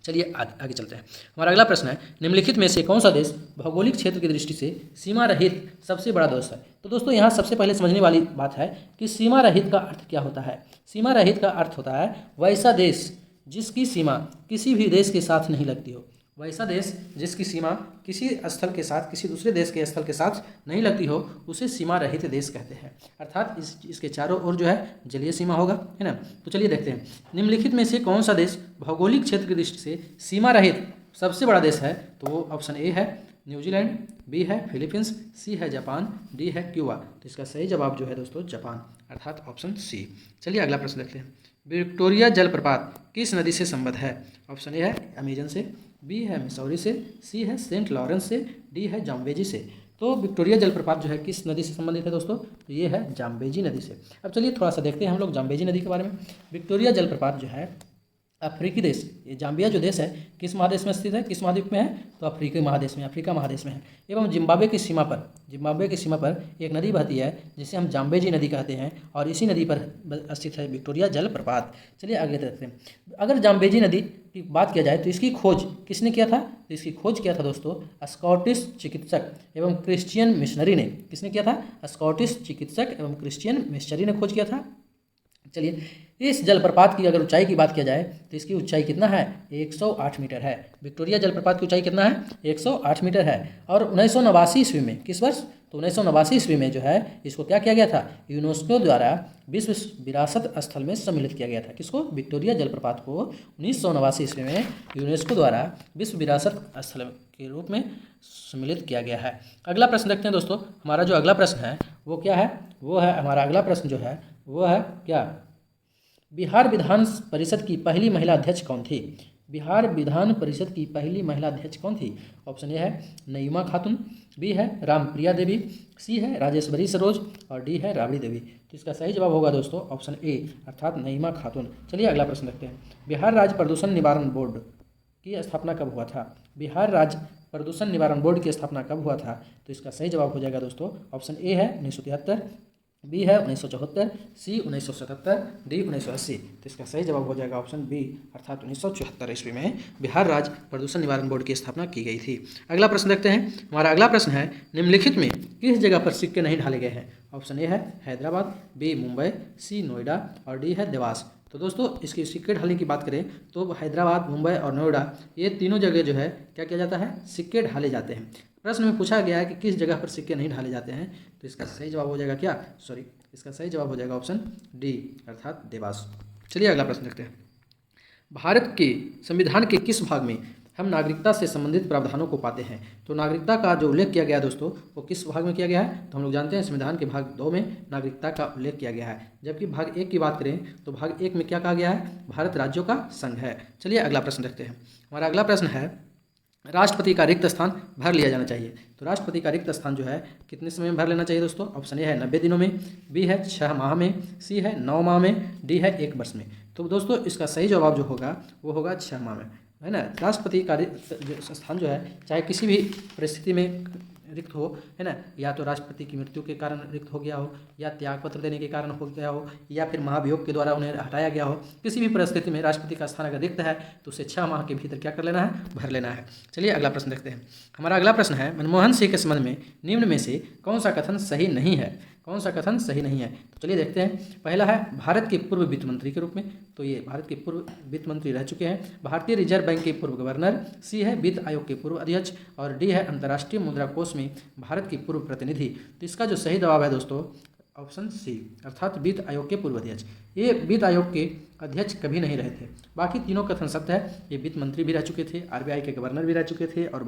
चलिए आगे चलते हैं। हमारा अगला प्रश्न है, निम्नलिखित में से कौन सा देश भौगोलिक क्षेत्र की दृष्टि से सीमा रहित सबसे बड़ा देश है? तो दोस्तों यहाँ सबसे पहले समझने वाली बात है कि सीमा रहित का अर्थ क्या होता है। सीमा रहित का अर्थ होता है वैसा देश जिसकी सीमा किसी भी देश के साथ नहीं लगती हो। वैसा देश जिसकी सीमा किसी स्थल के साथ, किसी दूसरे देश के स्थल के साथ नहीं लगती हो, उसे सीमा रहित देश कहते हैं। अर्थात इसके चारों ओर जो है जलीय सीमा होगा, है ना। तो चलिए देखते हैं, निम्नलिखित में से कौन सा देश भौगोलिक क्षेत्र की दृष्टि से सीमा रहित सबसे बड़ा देश है? तो वो ऑप्शन ए है न्यूजीलैंड, बी है फिलीपींस, सी है जापान, डी है क्यूबा। तो इसका सही जवाब जो है दोस्तों जापान, अर्थात ऑप्शन सी। चलिए अगला प्रश्न देखते हैं, विक्टोरिया जलप्रपात किस नदी से संबद्ध है? ऑप्शन ए है अमेजन से, बी है मिसौरी से, सी है सेंट लॉरेंस से, डी है जाम्बेजी से। तो विक्टोरिया जलप्रपात जो है किस नदी से संबंधित है दोस्तों? तो ये है जाम्बेजी नदी से। अब चलिए थोड़ा सा देखते हैं हम लोग जाम्बेजी नदी के बारे में। विक्टोरिया जलप्रपात जो है अफ्रीकी देश, ये जाम्बिया जो देश है किस महादेश में स्थित है, किस महाद्वीप में है? तो अफ्रीकी महादेश में, अफ्रीका महादेश में है। एवं जिम्बाब्वे की सीमा पर एक नदी बहती है जिसे हम जाम्बेजी नदी कहते हैं, और इसी नदी पर स्थित है विक्टोरिया जलप्रपात। चलिए आगे देखते हैं। अगर जाम्बेजी नदी की बात किया जाए तो इसकी खोज किसने किया था? तो इसकी खोज किया था दोस्तों स्कॉटिश चिकित्सक एवं क्रिश्चियन मिशनरी ने। किसने किया था? स्कॉटिश चिकित्सक एवं क्रिश्चियन मिशनरी ने खोज किया था। चलिए, इस जलप्रपात की अगर ऊंचाई की बात किया जाए तो इसकी ऊंचाई कितना है? 108 मीटर है। विक्टोरिया जलप्रपात की ऊंचाई कितना है? 108 मीटर है। और 1989 ईस्वी में, किस वर्ष? तो 1989 ईस्वी में जो है इसको क्या किया गया था? यूनेस्को द्वारा विश्व विरासत स्थल में सम्मिलित किया गया था। किसको? विक्टोरिया जलप्रपात को 1989 ईस्वी में यूनेस्को द्वारा विश्व विरासत स्थल के रूप में सम्मिलित किया गया है। अगला प्रश्न देखते हैं दोस्तों। हमारा जो अगला प्रश्न है वो क्या है? वो है हमारा अगला प्रश्न जो है वो है क्या? बिहार विधान परिषद की पहली महिला अध्यक्ष कौन थी? बिहार विधान परिषद की पहली महिला अध्यक्ष कौन थी? ऑप्शन ए है नईमा खातून, बी है रामप्रिया देवी, सी है राजेश्वरी सरोज, और डी है राबड़ी देवी। तो इसका सही जवाब होगा दोस्तों ऑप्शन ए, अर्थात नईमा खातून। चलिए अगला प्रश्न देखते हैं। बिहार राज्य प्रदूषण निवारण बोर्ड की स्थापना कब हुआ था? बिहार राज्य प्रदूषण निवारण बोर्ड की स्थापना कब हुआ था? तो इसका सही जवाब हो जाएगा दोस्तों ऑप्शन ए है 1973, बी है 1974, सी 1977, डी 1980। तो इसका सही जवाब हो जाएगा ऑप्शन बी, अर्थात 1974 ईस्वी में बिहार राज्य प्रदूषण निवारण बोर्ड की स्थापना की गई थी। अगला प्रश्न देखते हैं। हमारा अगला प्रश्न है, निम्नलिखित में किस जगह पर सिक्के नहीं ढाले गए हैं? ऑप्शन ए है हैदराबाद, बी मुंबई, सी नोएडा, और डी है देवास। तो दोस्तों इसकी सिक्के ढालने की बात करें तो हैदराबाद, मुंबई और नोएडा, ये तीनों जगह जो है क्या किया जाता है? सिक्के ढाले जाते हैं। प्रश्न में पूछा गया है कि किस जगह पर सिक्के नहीं ढाले जाते हैं, तो इसका सही जवाब हो जाएगा क्या? इसका सही जवाब हो जाएगा ऑप्शन डी, अर्थात देवास। चलिए अगला प्रश्न देखते हैं। भारत के संविधान के किस भाग में हम नागरिकता से संबंधित प्रावधानों को पाते हैं? तो नागरिकता का जो उल्लेख किया गया है दोस्तों वो किस भाग में किया गया है? तो हम लोग जानते हैं संविधान के भाग 2 में नागरिकता का उल्लेख किया गया है। जबकि भाग 1 की बात करें तो भाग 1 में क्या कहा गया है? भारत राज्यों का संघ है। चलिए अगला प्रश्न देखते हैं। हमारा अगला प्रश्न है, राष्ट्रपति का रिक्त स्थान भर लिया जाना चाहिए। तो राष्ट्रपति का रिक्त स्थान जो है कितने समय में भर लेना चाहिए दोस्तों? ऑप्शन ए है 90 दिनों में, बी है 6 माह में, सी है 9 माह में, डी है 1 वर्ष में। तो दोस्तों इसका सही जवाब जो होगा वो होगा 6 माह में, है ना। राष्ट्रपति का स्थान जो है चाहे किसी भी परिस्थिति में रिक्त हो, है ना, या तो राष्ट्रपति की मृत्यु के कारण रिक्त हो गया हो, या त्यागपत्र देने के कारण हो गया हो, या फिर महाभियोग के द्वारा उन्हें हटाया गया हो, किसी भी परिस्थिति में राष्ट्रपति का स्थान अगर रिक्त है तो उसे 6 माह के भीतर क्या कर लेना है? भर लेना है। चलिए अगला प्रश्न देखते हैं। हमारा अगला प्रश्न है, मनमोहन सिंह के संबंध में निम्न में से कौन सा कथन सही नहीं है? कौन सा कथन सही नहीं है? तो चलिए देखते हैं। पहला है भारत के पूर्व वित्त मंत्री के रूप में, तो ये भारत के पूर्व वित्त मंत्री रह चुके हैं। भारतीय रिजर्व बैंक के पूर्व गवर्नर, सी है वित्त आयोग के पूर्व अध्यक्ष, और डी है अंतर्राष्ट्रीय मुद्रा कोष में भारत की पूर्व प्रतिनिधि। तो इसका जो सही जवाब है दोस्तों ऑप्शन सी, अर्थात वित्त आयोग के पूर्व अध्यक्ष। ये वित्त आयोग के अध्यक्ष कभी नहीं रहे थे। बाकी तीनों कथन सत्य है। ये वित्त मंत्री भी रह चुके थे, आरबीआई के गवर्नर भी रह चुके थे, और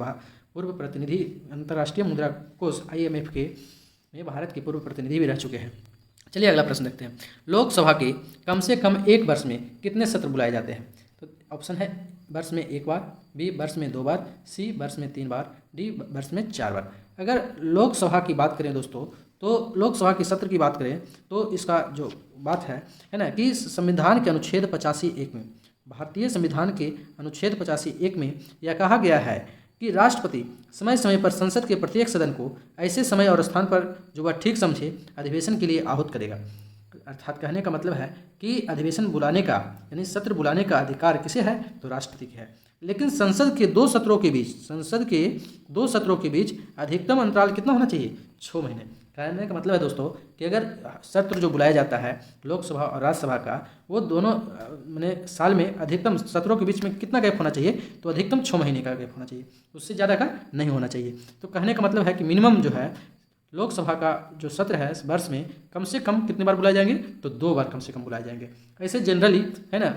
पूर्व प्रतिनिधि अंतर्राष्ट्रीय मुद्रा कोष IMF के में भारत के पूर्व प्रतिनिधि भी रह चुके हैं। चलिए अगला प्रश्न देखते हैं। लोकसभा के कम से कम एक वर्ष में कितने सत्र बुलाए जाते हैं? तो ऑप्शन है वर्ष में 1 बार, बी वर्ष में 2 बार, सी वर्ष में 3 बार, डी वर्ष में 4 बार। अगर लोकसभा की बात करें दोस्तों तो लोकसभा के सत्र की बात करें तो इसका जो बात है ना कि संविधान के अनुच्छेद 85(1) में, भारतीय संविधान के अनुच्छेद 85(1) में यह कहा गया है कि राष्ट्रपति समय समय पर संसद के प्रत्येक सदन को ऐसे समय और स्थान पर जो वह ठीक समझे अधिवेशन के लिए आहूत करेगा। अर्थात कहने का मतलब है कि अधिवेशन बुलाने का यानी सत्र बुलाने का अधिकार किसे है, तो राष्ट्रपति के है। लेकिन संसद के 2 सत्रों के बीच अधिकतम अंतराल कितना होना चाहिए, 6 महीने। कहने का मतलब है दोस्तों कि अगर सत्र जो बुलाया जाता है लोकसभा और राज्यसभा का, वो दोनों मैंने साल में अधिकतम सत्रों के बीच में कितना गैप होना चाहिए, तो अधिकतम 6 महीने का गैप होना चाहिए, उससे ज़्यादा का नहीं होना चाहिए। तो कहने का मतलब है कि मिनिमम जो है लोकसभा का जो सत्र है वर्ष में कम से कम कितनी बार बुलाए जाएंगे, तो 2 बार कम से कम बुलाए जाएंगे। ऐसे जनरली है ना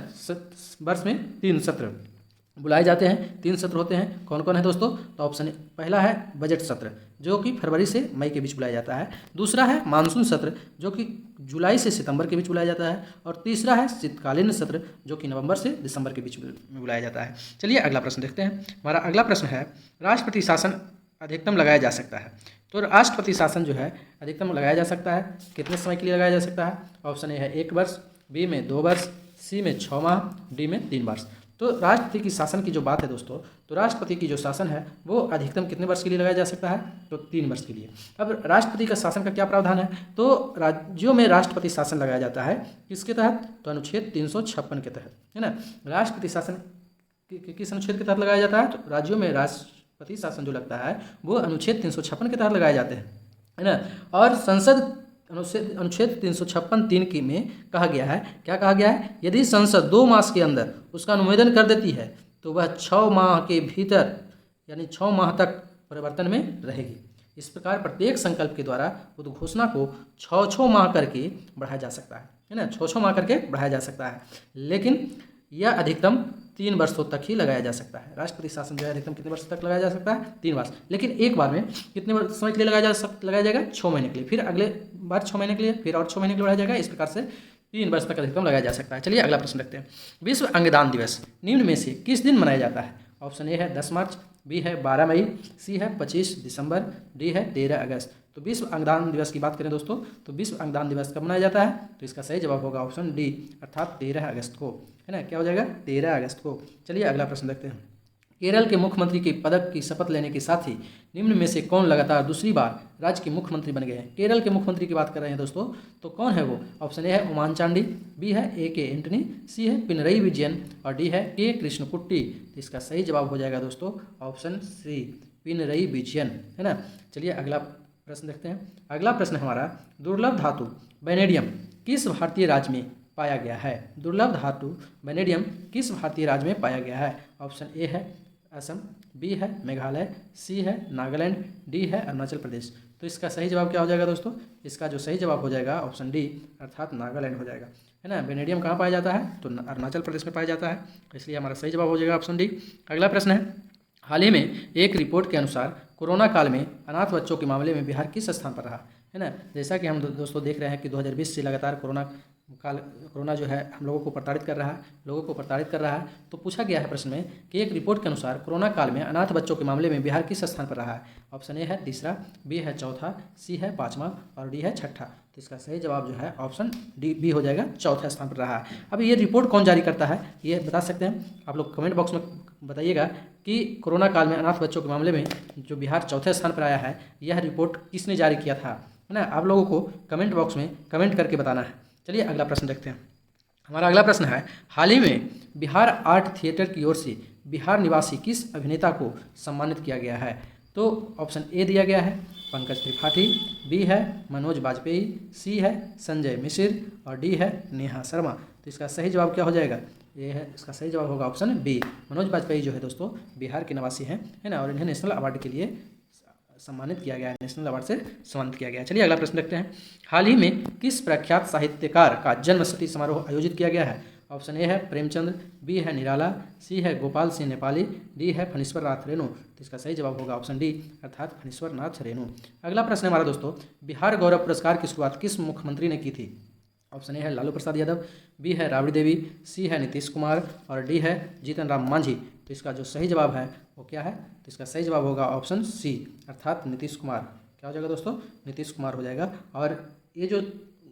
वर्ष में 3 सत्र बुलाए जाते हैं, 3 सत्र होते हैं। कौन कौन है दोस्तों, तो ऑप्शन पहला है बजट सत्र जो कि फरवरी से मई के बीच बुलाया जाता है। दूसरा है मानसून सत्र जो कि जुलाई से सितंबर के बीच बुलाया जाता है। और तीसरा है शीतकालीन सत्र जो कि नवंबर से दिसंबर के बीच में बुलाया जाता है। चलिए अगला प्रश्न देखते हैं। हमारा अगला प्रश्न है राष्ट्रपति शासन अधिकतम लगाया जा सकता है। तो राष्ट्रपति शासन जो है अधिकतम लगाया जा सकता है, कितने समय के लिए लगाया जा सकता है। ऑप्शन ए है 1 वर्ष, बी में 2 वर्ष, सी में 6 माह, डी में 3 वर्ष। तो राष्ट्रपति की शासन की जो बात है दोस्तों, तो राष्ट्रपति की जो शासन है वो अधिकतम कितने वर्ष के लिए लगाया जा सकता है, तो 3 वर्ष के लिए। अब राष्ट्रपति का शासन का क्या प्रावधान है, तो राज्यों में राष्ट्रपति शासन लगाया जाता है किसके तहत, तो अनुच्छेद 356 के तहत, है ना। राष्ट्रपति शासन किस अनुच्छेद के तहत लगाया जाता है, तो राज्यों में राष्ट्रपति शासन जो लगता है वो अनुच्छेद 356 के तहत लगाए जाते हैं, है ना। और संसद अनुच्छेद 356(3) की में कहा गया है, क्या कहा गया है, यदि संसद 2 मास के अंदर उसका अनुमोदन कर देती है तो वह 6 माह के भीतर यानी 6 माह तक परिवर्तन में रहेगी। इस प्रकार प्रत्येक संकल्प के द्वारा उद्घोषणा को 6 माह करके बढ़ाया जा सकता है ना, 6 माह करके बढ़ाया जा सकता है। लेकिन यह अधिकतम 3 वर्षों तक ही लगाया जा सकता है। राष्ट्रपति शासन जो है अधिकतम कितने वर्ष तक लगाया जा सकता है, 3 वर्ष। लेकिन एक बार में कितने समय के लिए लगाया जाएगा, 6 महीने के लिए, फिर अगले बार 6 महीने के लिए, फिर और 6 महीने के लिए बढ़ाया जाएगा। इस प्रकार से 3 वर्ष तक अधिकतम लगाया जा सकता है। चलिए अगला प्रश्न रखते हैं। विश्व अंगदान दिवस निम्न में से किस दिन मनाया जाता है। ऑप्शन ए है 10 मार्च, बी है 12 मई, सी है 25 दिसंबर, डी है 13 अगस्त। तो विश्व अंगदान दिवस की बात करें दोस्तों, तो विश्व अंगदान दिवस कब मनाया जाता है, तो इसका सही जवाब होगा ऑप्शन डी अर्थात 13 अगस्त को, है ना। क्या हो जाएगा, 13 अगस्त को। चलिए अगला प्रश्न देखते हैं। केरल के मुख्यमंत्री के पदक की शपथ लेने के साथ ही निम्न में से कौन लगातार दूसरी बार राज्य के मुख्यमंत्री बन गए हैं। केरल के मुख्यमंत्री की बात कर रहे हैं दोस्तों, तो कौन है वो। ऑप्शन ए है उमान चांडी, बी है ए.के. एंटनी, सी है पिनरई विजयन और डी है के. कृष्णकुट्टी। तो इसका सही जवाब हो जाएगा दोस्तों ऑप्शन सी पिनरई विजयन, है ना। चलिए अगला प्रश्न देखते हैं। अगला प्रश्न हमारा दुर्लभ धातु वैनेडियम किस भारतीय राज्य में पाया गया है। दुर्लभ धातु वैनेडियम किस भारतीय राज्य में पाया गया है। ऑप्शन ए है असम, बी है मेघालय, सी है नागालैंड, डी है अरुणाचल प्रदेश। तो इसका सही जवाब क्या हो जाएगा दोस्तों, इसका जो सही जवाब हो जाएगा ऑप्शन डी अर्थात नागालैंड हो जाएगा, है ना। वेनेडियम कहाँ पाया जाता है, तो अरुणाचल प्रदेश में पाया जाता है, इसलिए हमारा सही जवाब हो जाएगा ऑप्शन डी। अगला प्रश्न है, हाल ही में एक रिपोर्ट के अनुसार कोरोना काल में अनाथ बच्चों के मामले में बिहार किस स्थान पर रहा, है ना। जैसा कि हम दोस्तों देख रहे हैं कि 2020 से लगातार कोरोना जो है हम लोगों को प्रताड़ित कर रहा है, तो पूछा गया है प्रश्न में कि एक रिपोर्ट के अनुसार कोरोना काल में अनाथ बच्चों के मामले में बिहार किस स्थान पर रहा है। ऑप्शन ए है तीसरा, बी है चौथा, सी है पाँचवा और डी है छठा। तो इसका सही जवाब जो है ऑप्शन डी बी हो जाएगा, चौथा स्थान पर रहा है। अब ये रिपोर्ट कौन जारी करता है, ये बता सकते हैं आप लोग, कमेंट बॉक्स में बताइएगा कि कोरोना काल में अनाथ बच्चों के मामले में जो बिहार चौथे स्थान पर आया है, यह रिपोर्ट किसने जारी किया था, है ना। आप लोगों को कमेंट बॉक्स में कमेंट करके बताना है। चलिए अगला प्रश्न देखते हैं। हमारा अगला प्रश्न है, हाल ही में बिहार आर्ट थिएटर की ओर से बिहार निवासी किस अभिनेता को सम्मानित किया गया है। तो ऑप्शन ए दिया गया है पंकज त्रिपाठी, बी है मनोज बाजपेयी, सी है संजय मिश्र और डी है नेहा शर्मा। तो इसका सही जवाब क्या हो जाएगा, ये है इसका सही जवाब होगा ऑप्शन बी। मनोज बाजपेयी जो है दोस्तों बिहार के निवासी हैं, है ना, और इन्हें नेशनल अवार्ड के लिए सम्मानित किया गया है, नेशनल अवार्ड से सम्मानित किया गया है। चलिए अगला प्रश्न देखते हैं। हाल ही में किस प्रख्यात साहित्यकार का जन्म शती समारोह आयोजित किया गया है। ऑप्शन ए है प्रेमचंद्र, बी है निराला, सी है गोपाल सिंह नेपाली, डी है फणीश्वर नाथ रेणु। तो इसका सही जवाब होगा ऑप्शन डी अर्थात फणीश्वर नाथ रेणु। अगला प्रश्न हमारा दोस्तों, बिहार गौरव पुरस्कार की शुरुआत किस मुख्यमंत्री ने की थी। ऑप्शन ए है लालू प्रसाद यादव, बी है राबड़ी देवी, सी है नीतीश कुमार और डी है जीतन राम मांझी। तो इसका जो सही जवाब है वो क्या है, तो इसका सही जवाब होगा ऑप्शन सी अर्थात नीतीश कुमार। क्या हो जाएगा दोस्तों, नीतीश कुमार हो जाएगा। और ये जो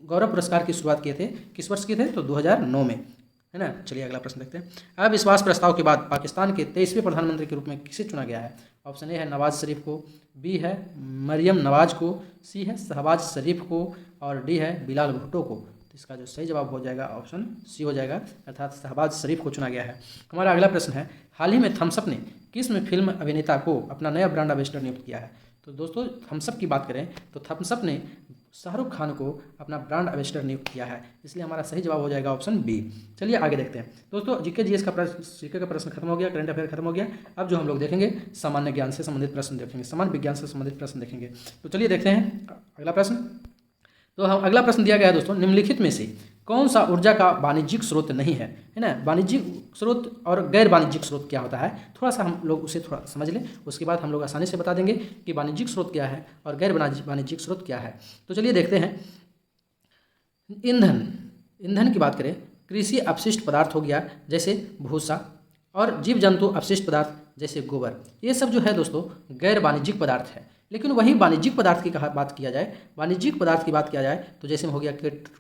गौरव पुरस्कार की शुरुआत किए थे किस वर्ष किए थे, तो 2009 में, है ना। चलिए अगला प्रश्न देखते हैं। अविश्वास प्रस्ताव के बाद पाकिस्तान के 23वें प्रधानमंत्री के रूप में किसे चुना गया है। ऑप्शन ए है नवाज शरीफ को, बी है मरियम नवाज को, सी है शहबाज शरीफ को और डी है बिलाल भुट्टो को। तो इसका जो सही जवाब हो जाएगा ऑप्शन सी हो जाएगा, अर्थात शहबाज शरीफ को चुना गया है। हमारा अगला प्रश्न है, हाल ही में थम्स अप ने किस फिल्म अभिनेता को अपना नया ब्रांड एम्बेसडर नियुक्त किया है? तो दोस्तों थम्स अप की बात करें तो थम्स अप ने शाहरुख खान को अपना ब्रांड एम्बेसडर नियुक्त किया है, इसलिए हमारा सही जवाब हो जाएगा ऑप्शन बी। चलिए आगे देखते हैं दोस्तों, जीके जीएस का प्रश्न, जीके का प्रश्न खत्म हो गया, करंट अफेयर खत्म हो गया। अब जो हम लोग देखेंगे सामान्य ज्ञान से संबंधित प्रश्न देखेंगे, सामान्य विज्ञान से संबंधित प्रश्न देखेंगे। तो चलिए देखते हैं अगला प्रश्न। तो हम अगला प्रश्न दिया गया है दोस्तों, निम्नलिखित में से कौन सा ऊर्जा का वाणिज्यिक स्रोत नहीं है ना? वाणिज्यिक स्रोत और गैर वाणिज्यिक स्रोत क्या होता है, थोड़ा सा हम लोग उसे थोड़ा समझ लें, उसके बाद हम लोग आसानी से बता देंगे कि वाणिज्यिक स्रोत क्या है और गैर वाणिज्यिक स्रोत क्या है। तो चलिए देखते हैं। ईंधन की बात करें, कृषि अपशिष्ट पदार्थ हो गया जैसे भूसा, और जीव जंतु अपशिष्ट पदार्थ जैसे गोबर, ये सब जो है दोस्तों गैर वाणिज्यिक पदार्थ है। लेकिन वही वाणिज्यिक पदार्थ की बात किया जाए, वाणिज्यिक पदार्थ की बात किया जाए तो जैसे हो गया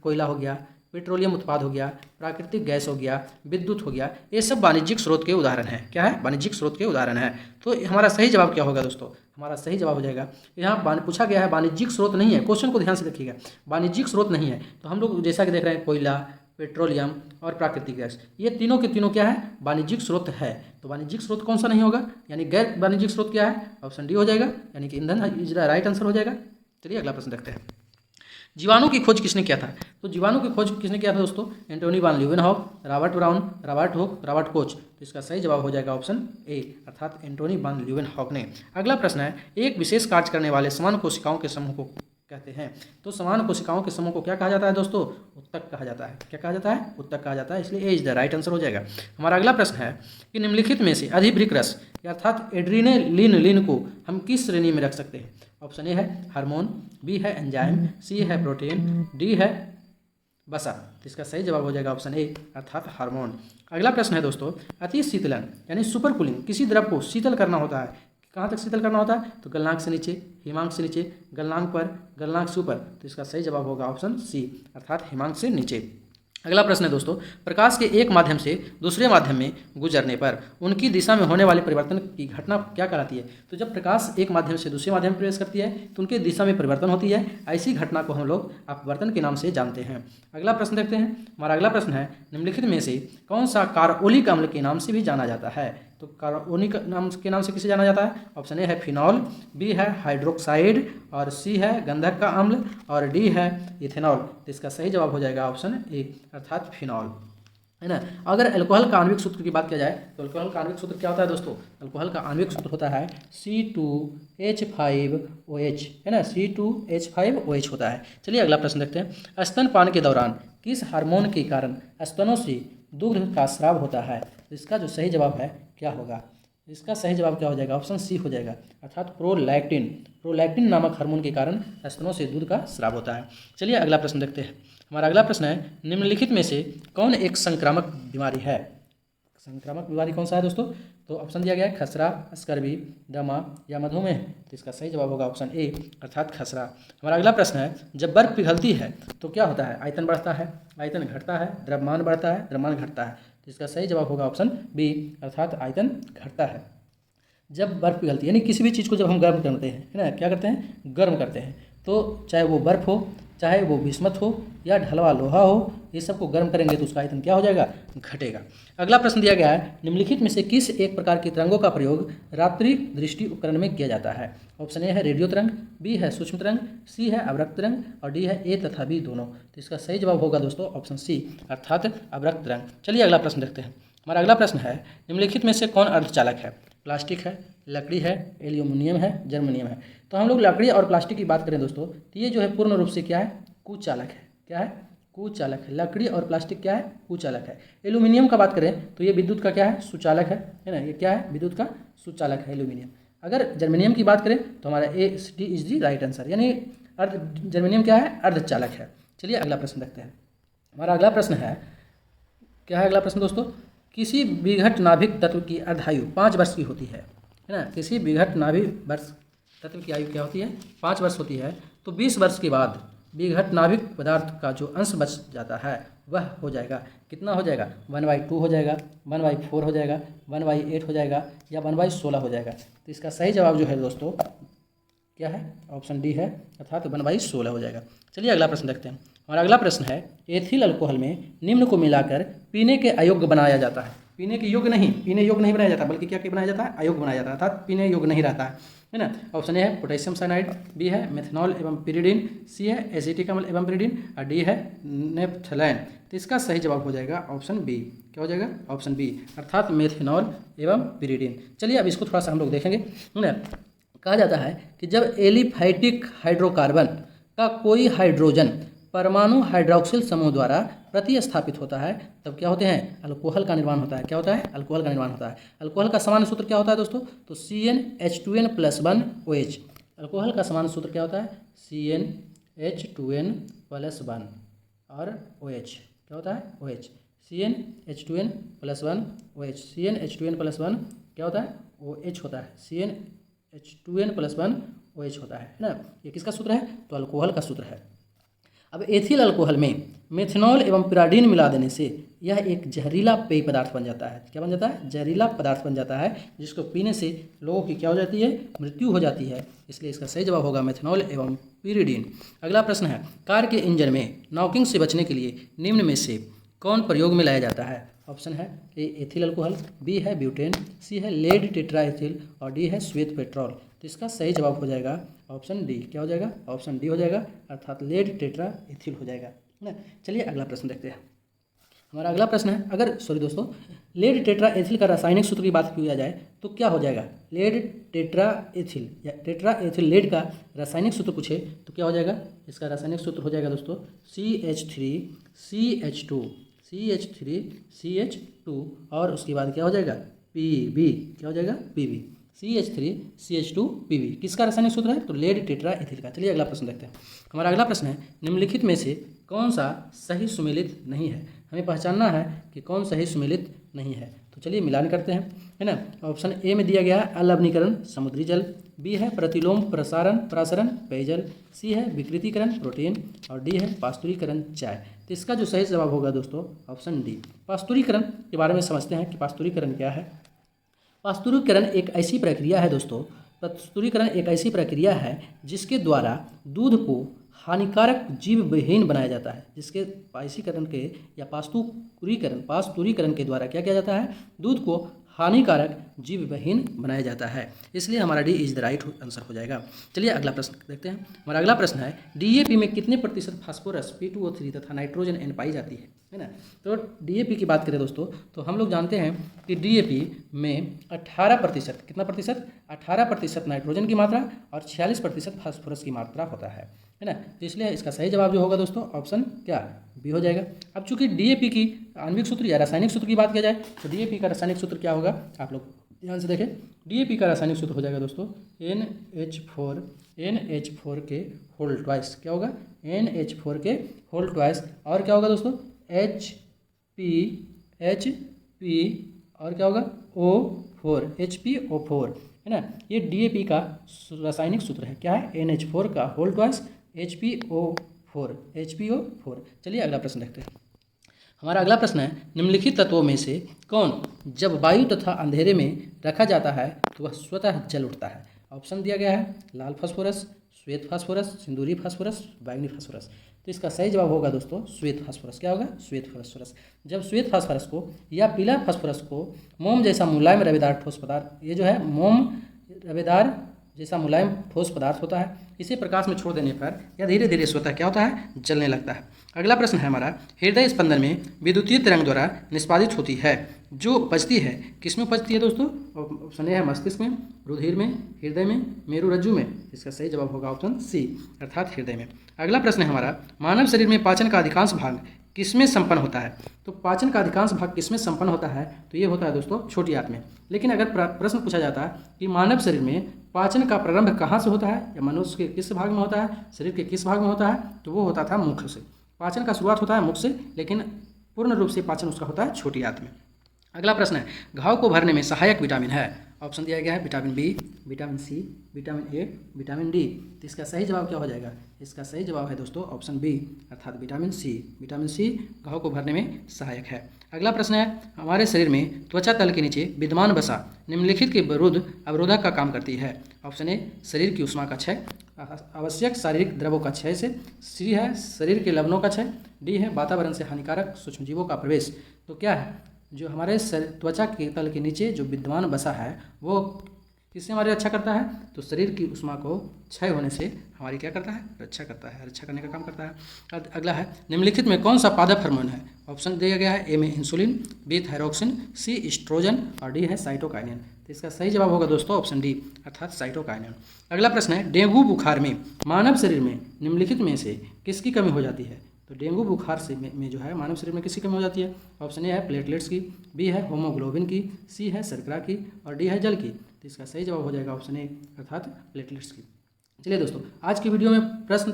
कोयला हो गया, पेट्रोलियम उत्पाद हो गया, प्राकृतिक गैस हो गया, विद्युत हो गया, ये सब वाणिज्यिक स्रोत के उदाहरण हैं। क्या है? वाणिज्यिक स्रोत के उदाहरण है। तो हमारा सही जवाब क्या होगा दोस्तों? हमारा सही जवाब हो जाएगा, यहाँ पूछा गया है वाणिज्यिक स्रोत नहीं है, क्वेश्चन को ध्यान से देखिएगा, वाणिज्यिक स्रोत नहीं है। तो हम लोग जैसा कि देख रहे हैं कोयला, पेट्रोलियम और प्राकृतिक गैस, ये तीनों के तीनों क्या है? वाणिज्यिक स्रोत है। तो वाणिज्यिक स्रोत कौन सा नहीं होगा, यानी गैर वाणिज्यिक स्रोत क्या है? ऑप्शन डी हो जाएगा, यानी कि ईंधन इज द राइट आंसर हो जाएगा। चलिए अगला प्रश्न देखते हैं। जीवाणु की खोज किसने किया था? तो जीवाणु की खोज किसने किया था दोस्तों? Antonie van Leeuwenhoek, Robert Brown, Robert Hooke, Robert Koch. तो इसका सही जवाब हो जाएगा ऑप्शन ए, अर्थात एंटोनी वान ल्यूवेनहॉक ने। अगला प्रश्न है, एक विशेष कार्य करने वाले समान कोशिकाओं के समूह को कहते हैं? तो समान कोशिकाओं के समूह को क्या कहा जाता है दोस्तों? उत्तक कहा जाता है। क्या कहा जाता है? उत्तक कहा जाता है, इसलिए ए इज द राइट आंसर हो जाएगा। हमारा अगला प्रश्न है कि निम्नलिखित में से अधिभृक रस अर्थात एड्रीनलिन को हम किस श्रेणी में रख सकते हैं? ऑप्शन ए है हार्मोन, बी है एंजाइम, सी है प्रोटीन, डी है वसा। तो इसका सही जवाब हो जाएगा ऑप्शन ए, अर्थात हार्मोन। अगला प्रश्न है दोस्तों, अति शीतलन यानी सुपर कूलिंग किसी द्रव को शीतल करना होता है, कहाँ तक शीतल करना होता है? तो गलनांक से नीचे, हिमांक से नीचे, गलनांक पर, गलनांक से ऊपर। तो इसका सही जवाब होगा ऑप्शन सी, अर्थात हिमांक से नीचे। अगला प्रश्न है दोस्तों, प्रकाश के एक माध्यम से दूसरे माध्यम में गुजरने पर उनकी दिशा में होने वाले परिवर्तन की घटना क्या कहलाती है? तो जब प्रकाश एक माध्यम से दूसरे माध्यम में प्रवेश करती है तो उनकी दिशा में परिवर्तन होती है, ऐसी घटना को हम लोग अपवर्तन के नाम से जानते हैं। अगला प्रश्न देखते हैं। हमारा अगला प्रश्न है, निम्नलिखित में से कौन सा कार्बोलिक अम्ल के नाम से भी जाना जाता है? तो कार्बोनिक नाम के नाम से किसे जाना जाता है? ऑप्शन ए है फिनॉल, बी है हाइड्रोक्साइड, और सी है गंधक का अम्ल, और डी है इथेनॉल। तो इसका सही जवाब हो जाएगा ऑप्शन ए, अर्थात फिनॉल, है ना। अगर अल्कोहल का आणविक सूत्र की बात किया जाए तो अल्कोहल का आणविक सूत्र क्या होता है दोस्तों? अल्कोहल का आणविक सूत्र होता है C2H5OH, है ना, C2H5OH होता है। चलिए अगला प्रश्न देखते हैं। स्तनपान के दौरान किस हार्मोन के कारण स्तनों से दुग्ध का स्राव होता है? तो इसका जो सही जवाब है क्या होगा? इसका सही जवाब क्या हो जाएगा? ऑप्शन सी हो जाएगा, अर्थात प्रोलैक्टिन। प्रोलैक्टिन नामक हार्मोन के कारण स्तनों से दूध का स्राव होता है। चलिए अगला प्रश्न देखते हैं। हमारा अगला प्रश्न है, निम्नलिखित में से कौन एक संक्रामक बीमारी है? संक्रामक बीमारी कौन सा है दोस्तों? तो ऑप्शन दिया गया है खसरा, स्कर्वी, दमा या मधुमेह। तो इसका सही जवाब होगा ऑप्शन ए, अर्थात खसरा। हमारा अगला प्रश्न है, जब बर्फ पिघलती है तो क्या होता है? आयतन बढ़ता है, आयतन घटता है, द्रव्यमान बढ़ता है, द्रव्यमान घटता है। तो इसका सही जवाब होगा ऑप्शन बी, अर्थात आयतन घटता है। जब बर्फ पिघलती है यानी किसी भी चीज़ को जब हम गर्म करते हैं, है ना, क्या करते हैं? गर्म करते हैं। तो चाहे वो बर्फ हो, चाहे वो बिस्मत हो या ढलवा लोहा हो, ये सबको गर्म करेंगे तो उसका आयतन क्या हो जाएगा? घटेगा। अगला प्रश्न दिया गया है, निम्नलिखित में से किस एक प्रकार की तरंगों का प्रयोग रात्रि दृष्टि उपकरण में किया जाता है? ऑप्शन ए है रेडियो तरंग, बी है सूक्ष्म तरंग, सी है अवरक्त तरंग, और डी है ए तथा बी दोनों। तो इसका सही जवाब होगा दोस्तों ऑप्शन सी, अर्थात अवरक्त तरंग। चलिए अगला प्रश्न देखते हैं। हमारा अगला प्रश्न है, निम्नलिखित में से कौन अर्धचालक है? प्लास्टिक है, लकड़ी है, एल्यूमिनियम है, जर्मनियम है। तो हम लोग लकड़ी और प्लास्टिक की बात करें दोस्तों तो ये जो है पूर्ण रूप से क्या है? कुचालक है। क्या है? कुचालक है। लकड़ी और प्लास्टिक क्या है? कुचालक है। एल्यूमिनियम का बात करें तो ये विद्युत का क्या है? सुचालक है ना, ये क्या है? विद्युत का सुचालक है एल्यूमिनियम। अगर जर्मनियम की बात करें तो हमारा A D is the right answer, यानी जर्मनियम क्या है? अर्धचालक है। चलिए अगला प्रश्न देखते हैं। हमारा अगला प्रश्न है, क्या है अगला प्रश्न दोस्तों? किसी विघट नाभिक तत्व की अर्धायु 5 वर्ष की होती है ना। किसी विघट नाभिक वर्ष तत्व की आयु क्या होती है? 5 वर्ष होती है। तो 20 वर्ष के बाद विघट नाभिक पदार्थ का जो अंश बच जाता है वह हो जाएगा, कितना हो जाएगा? 1/2 हो जाएगा, 1/4 हो जाएगा, 1/8 हो जाएगा, या 1/16 हो जाएगा। तो इसका सही जवाब जो है दोस्तों क्या है? ऑप्शन डी है, अर्थात 1/16 हो जाएगा। चलिए अगला प्रश्न देखते हैं। हमारा अगला प्रश्न है एथिल अल्कोहल में निम्न को मिलाकर पीने के अयोग्य बनाया जाता है। पीने के योग्य नहीं बनाया जाता, बल्कि क्या बनाया जाता है, अयोग्य बनाया जाता है, अर्थात पीने योग्य नहीं रहता है ना। ऑप्शन ए है पोटेशियम साइनाइड, बी है मेथनॉल एवं पिरिडीन, सी है एसिटिक अम्ल एवं पिरिडीन और डी है नेप्थलीन। तो इसका सही जवाब हो जाएगा ऑप्शन बी। क्या हो जाएगा? ऑप्शन बी, अर्थात मेथनॉल एवं पिरिडीन। चलिए अब इसको थोड़ा सा हम लोग देखेंगे, है ना। कहा जाता है कि जब एलिफैटिक हाइड्रोकार्बन का कोई हाइड्रोजन परमाणु हाइड्रोक्सिल समूह द्वारा प्रतिस्थापित होता है तब क्या होते हैं? अल्कोहल का निर्माण होता है। क्या होता है? अल्कोहल का निर्माण होता है। अल्कोहल का सामान्य सूत्र क्या होता है दोस्तों? तो CnH2n+1OH। अल्कोहल का सामान्य सूत्र क्या होता है? CnH2n+1 और OH। क्या होता है? OH। CnH2n+1OH। CnH2n+1 क्या होता है? OH होता है। CnH2n+1OH होता है ना। ये किसका सूत्र है? तो अल्कोहल का सूत्र है। अब एथिल अल्कोहल में मेथनॉल एवं पिराडीन मिला देने से यह एक जहरीला पेय पदार्थ बन जाता है। क्या बन जाता है? जहरीला पदार्थ बन जाता है, जिसको पीने से लोगों की क्या हो जाती है? मृत्यु हो जाती है। इसलिए इसका सही जवाब होगा मेथनॉल एवं पिरिडीन। अगला प्रश्न है कार के इंजन में नॉकिंग से बचने के लिए निम्न में से कौन प्रयोग में लाया जाता है? ऑप्शन है ए एथिल अल्कोहल, बी है ब्यूटेन, सी है लेड टेट्राएथिल और डी है श्वेत पेट्रोल। तो इसका सही जवाब हो जाएगा ऑप्शन डी। क्या हो जाएगा? ऑप्शन डी हो जाएगा, अर्थात लेड टेट्राएथिल हो जाएगा ना। चलिए अगला प्रश्न देखते हैं। हमारा अगला प्रश्न है लेड टेट्राएथिल का रासायनिक सूत्र की बात किया जाए तो क्या हो जाएगा? लेड टेट्राएथिल या टेट्राएथिल लेड का रासायनिक सूत्र पूछे तो क्या हो जाएगा? इसका रासायनिक सूत्र हो जाएगा दोस्तों CH3CH2 और उसके बाद क्या हो जाएगा? Pb। क्या हो जाएगा? Pb। CH3CH2Pb किसका रासायनिक सूत्र है? तो लेड टेट्राएथिल का। चलिए अगला प्रश्न देखते हैं। हमारा अगला प्रश्न है निम्नलिखित में से कौन सा सही सुमेलित नहीं है? हमें पहचानना है कि कौन सही सुमेलित नहीं है। तो चलिए मिलान करते हैं, है ना। ऑप्शन ए में दिया गया है अलवणीकरण समुद्री जल, बी है प्रतिलोम प्रासरण पेयजल, सी है विकृतीकरण प्रोटीन और डी है पास्तुरीकरण चाय। तो इसका जो सही जवाब होगा दोस्तों ऑप्शन डी। पास्तुरीकरण के बारे में समझते हैं कि पास्तुरीकरण क्या है। पास्तुरीकरण एक ऐसी प्रक्रिया है दोस्तों, पास्तुरीकरण एक ऐसी प्रक्रिया है जिसके द्वारा दूध को हानिकारक जीव विहीन बनाया जाता है। जिसके पाइसीकरण के या पास्तुरीकरण के द्वारा क्या किया जाता है? दूध को हानिकारक जीव विहीन बनाया जाता है। इसलिए हमारा D is the right answer हो जाएगा। चलिए अगला प्रश्न देखते हैं। हमारा अगला प्रश्न है DAP में कितने प्रतिशत फास्फोरस P2O3 तथा नाइट्रोजन N पाई जाती है ना। तो DAP की बात करें दोस्तों तो हम लोग जानते हैं कि DAP में 18% कितना प्रतिशत? 18% नाइट्रोजन की मात्रा और 46% फास्फोरस की मात्रा होता है ना। तो इसलिए इसका सही जवाब जो होगा दोस्तों ऑप्शन क्या? बी हो जाएगा। अब चूंकि DAP की आणविक सूत्र या रासायनिक सूत्र की बात किया जाए तो DAP का रासायनिक सूत्र क्या होगा? आप लोग ध्यान से देखें। DAP का रासायनिक सूत्र हो जाएगा दोस्तों NH4 के होल ट्वाइस। क्या होगा? NH4 के होल ट्वाइस और क्या होगा दोस्तों? HP और क्या होगा? O4 HPO4 है ना। ये DAP का रासायनिक सूत्र है। क्या है? NH4 का होल ट्वाइस HPO4। चलिए अगला प्रश्न देखते हैं। हमारा अगला प्रश्न है निम्नलिखित तत्वों में से कौन जब वायु तथा अंधेरे में रखा जाता है तो वह स्वतः जल उठता है? ऑप्शन दिया गया है लाल फास्फोरस, श्वेत फास्फोरस, सिंदूरी फास्फोरस, बैंगनी फास्फोरस। तो इसका सही जवाब होगा दोस्तों श्वेत फास्फोरस। क्या होगा? श्वेत फास्फोरस। जब श्वेत फास्फोरस को या पीला फास्फोरस को मोम जैसा मुलायम रवेदार ठोस पदार्थ, ये जो है मोम रवेदार जैसा मुलायम ठोस पदार्थ होता है, इसे प्रकाश में छोड़ देने पर यह धीरे धीरे स्वतः क्या होता है? जलने लगता है। अगला प्रश्न है हमारा हृदय स्पंदन में विद्युतीय तरंग द्वारा निष्पादित होती है जो उपजती है किसमें उपजती है दोस्तों? ऑप्शन ए है मस्तिष्क में, रुधिर में, हृदय में, मेरुरज्जु में। इसका सही जवाब होगा ऑप्शन सी, अर्थात हृदय में। अगला प्रश्न है हमारा मानव शरीर में पाचन का अधिकांश भाग किसमें संपन्न होता है? तो पाचन का अधिकांश भाग किसमें संपन्न होता है? तो ये होता है दोस्तों छोटी आंत में। लेकिन अगर प्रश्न पूछा जाता है कि मानव शरीर में पाचन का प्रारंभ कहाँ से होता है या मनुष्य के किस भाग में होता है, शरीर के किस भाग में होता है, तो वो होता था मुख से। पाचन का शुरुआत होता है मुख से, लेकिन पूर्ण रूप से पाचन उसका होता है छोटी आंत में। अगला प्रश्न है घाव को भरने में सहायक विटामिन है। ऑप्शन दिया गया है vitamin B, vitamin C, vitamin A, vitamin D. तो इसका सही जवाब क्या हो जाएगा? इसका सही जवाब है दोस्तों ऑप्शन बी अर्थात विटामिन सी। विटामिन सी घाव को भरने में सहायक है। अगला प्रश्न है, हमारे शरीर में त्वचा तल के नीचे विद्यमान वसा निम्नलिखित के विरुद्ध अवरोधक का काम करती है। ऑप्शन ए शरीर की ऊष्मा का क्षय, आवश्यक शारीरिक द्रव्यों का क्षय से, सी है शरीर के लवणों का क्षय, डी है वातावरण से हानिकारक सूक्ष्मजीवों का प्रवेश। तो क्या है, जो हमारे त्वचा के तल के नीचे जो विद्यमान वसा है वो किससे हमारी रक्षा करता है? तो शरीर की ऊष्मा को क्षय होने से हमारी क्या करता है? रक्षा करता है, रक्षा करने का काम करता है। अगला है, निम्नलिखित में कौन सा पादप हार्मोन है? ऑप्शन दिया गया है, ए में इंसुलिन, बी थायरोक्सिन, सी एस्ट्रोजन और डी है साइटोकाइनिन। तो इसका सही जवाब होगा दोस्तों ऑप्शन डी अर्थात साइटोकाइनिन। अगला प्रश्न है, डेंगू बुखार में मानव शरीर में निम्नलिखित में से किसकी कमी हो जाती है? तो डेंगू बुखार से में जो है मानव शरीर में किसकी कमी हो जाती है? ऑप्शन ए है प्लेटलेट्स की, बी है होमोग्लोबिन की, सी है शर्करा की और डी है जल की। तो इसका सही जवाब हो जाएगा ऑप्शन ए अर्थात प्लेटलेट्स की। चलिए दोस्तों, आज की वीडियो में प्रश्न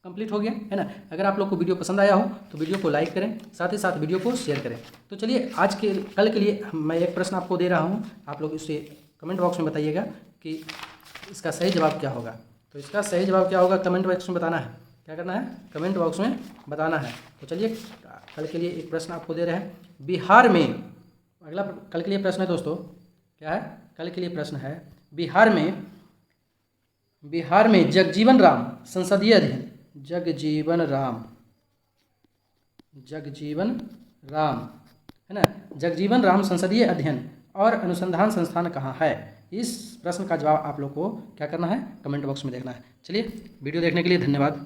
कंप्लीट हो गया है ना। अगर आप लोग को वीडियो पसंद आया हो तो वीडियो को लाइक करें, साथ ही साथ वीडियो को शेयर करें। तो चलिए कल के लिए मैं एक प्रश्न आपको दे रहा हूँ, आप लोग इसे कमेंट बॉक्स में बताइएगा कि इसका सही जवाब क्या होगा। तो इसका सही जवाब क्या होगा कमेंट बॉक्स में बताना है। क्या करना है? कमेंट बॉक्स में बताना है। तो चलिए कल के लिए एक प्रश्न आपको दे रहे हैं, बिहार में अगला कल के लिए प्रश्न है दोस्तों, क्या है? कल के लिए प्रश्न है, बिहार में जगजीवन राम संसदीय अध्ययन, जगजीवन राम है ना, जगजीवन राम संसदीय अध्ययन और अनुसंधान संस्थान कहाँ है? इस प्रश्न का जवाब आप लोग को क्या करना है? कमेंट बॉक्स में देखना है। चलिए वीडियो देखने के लिए धन्यवाद।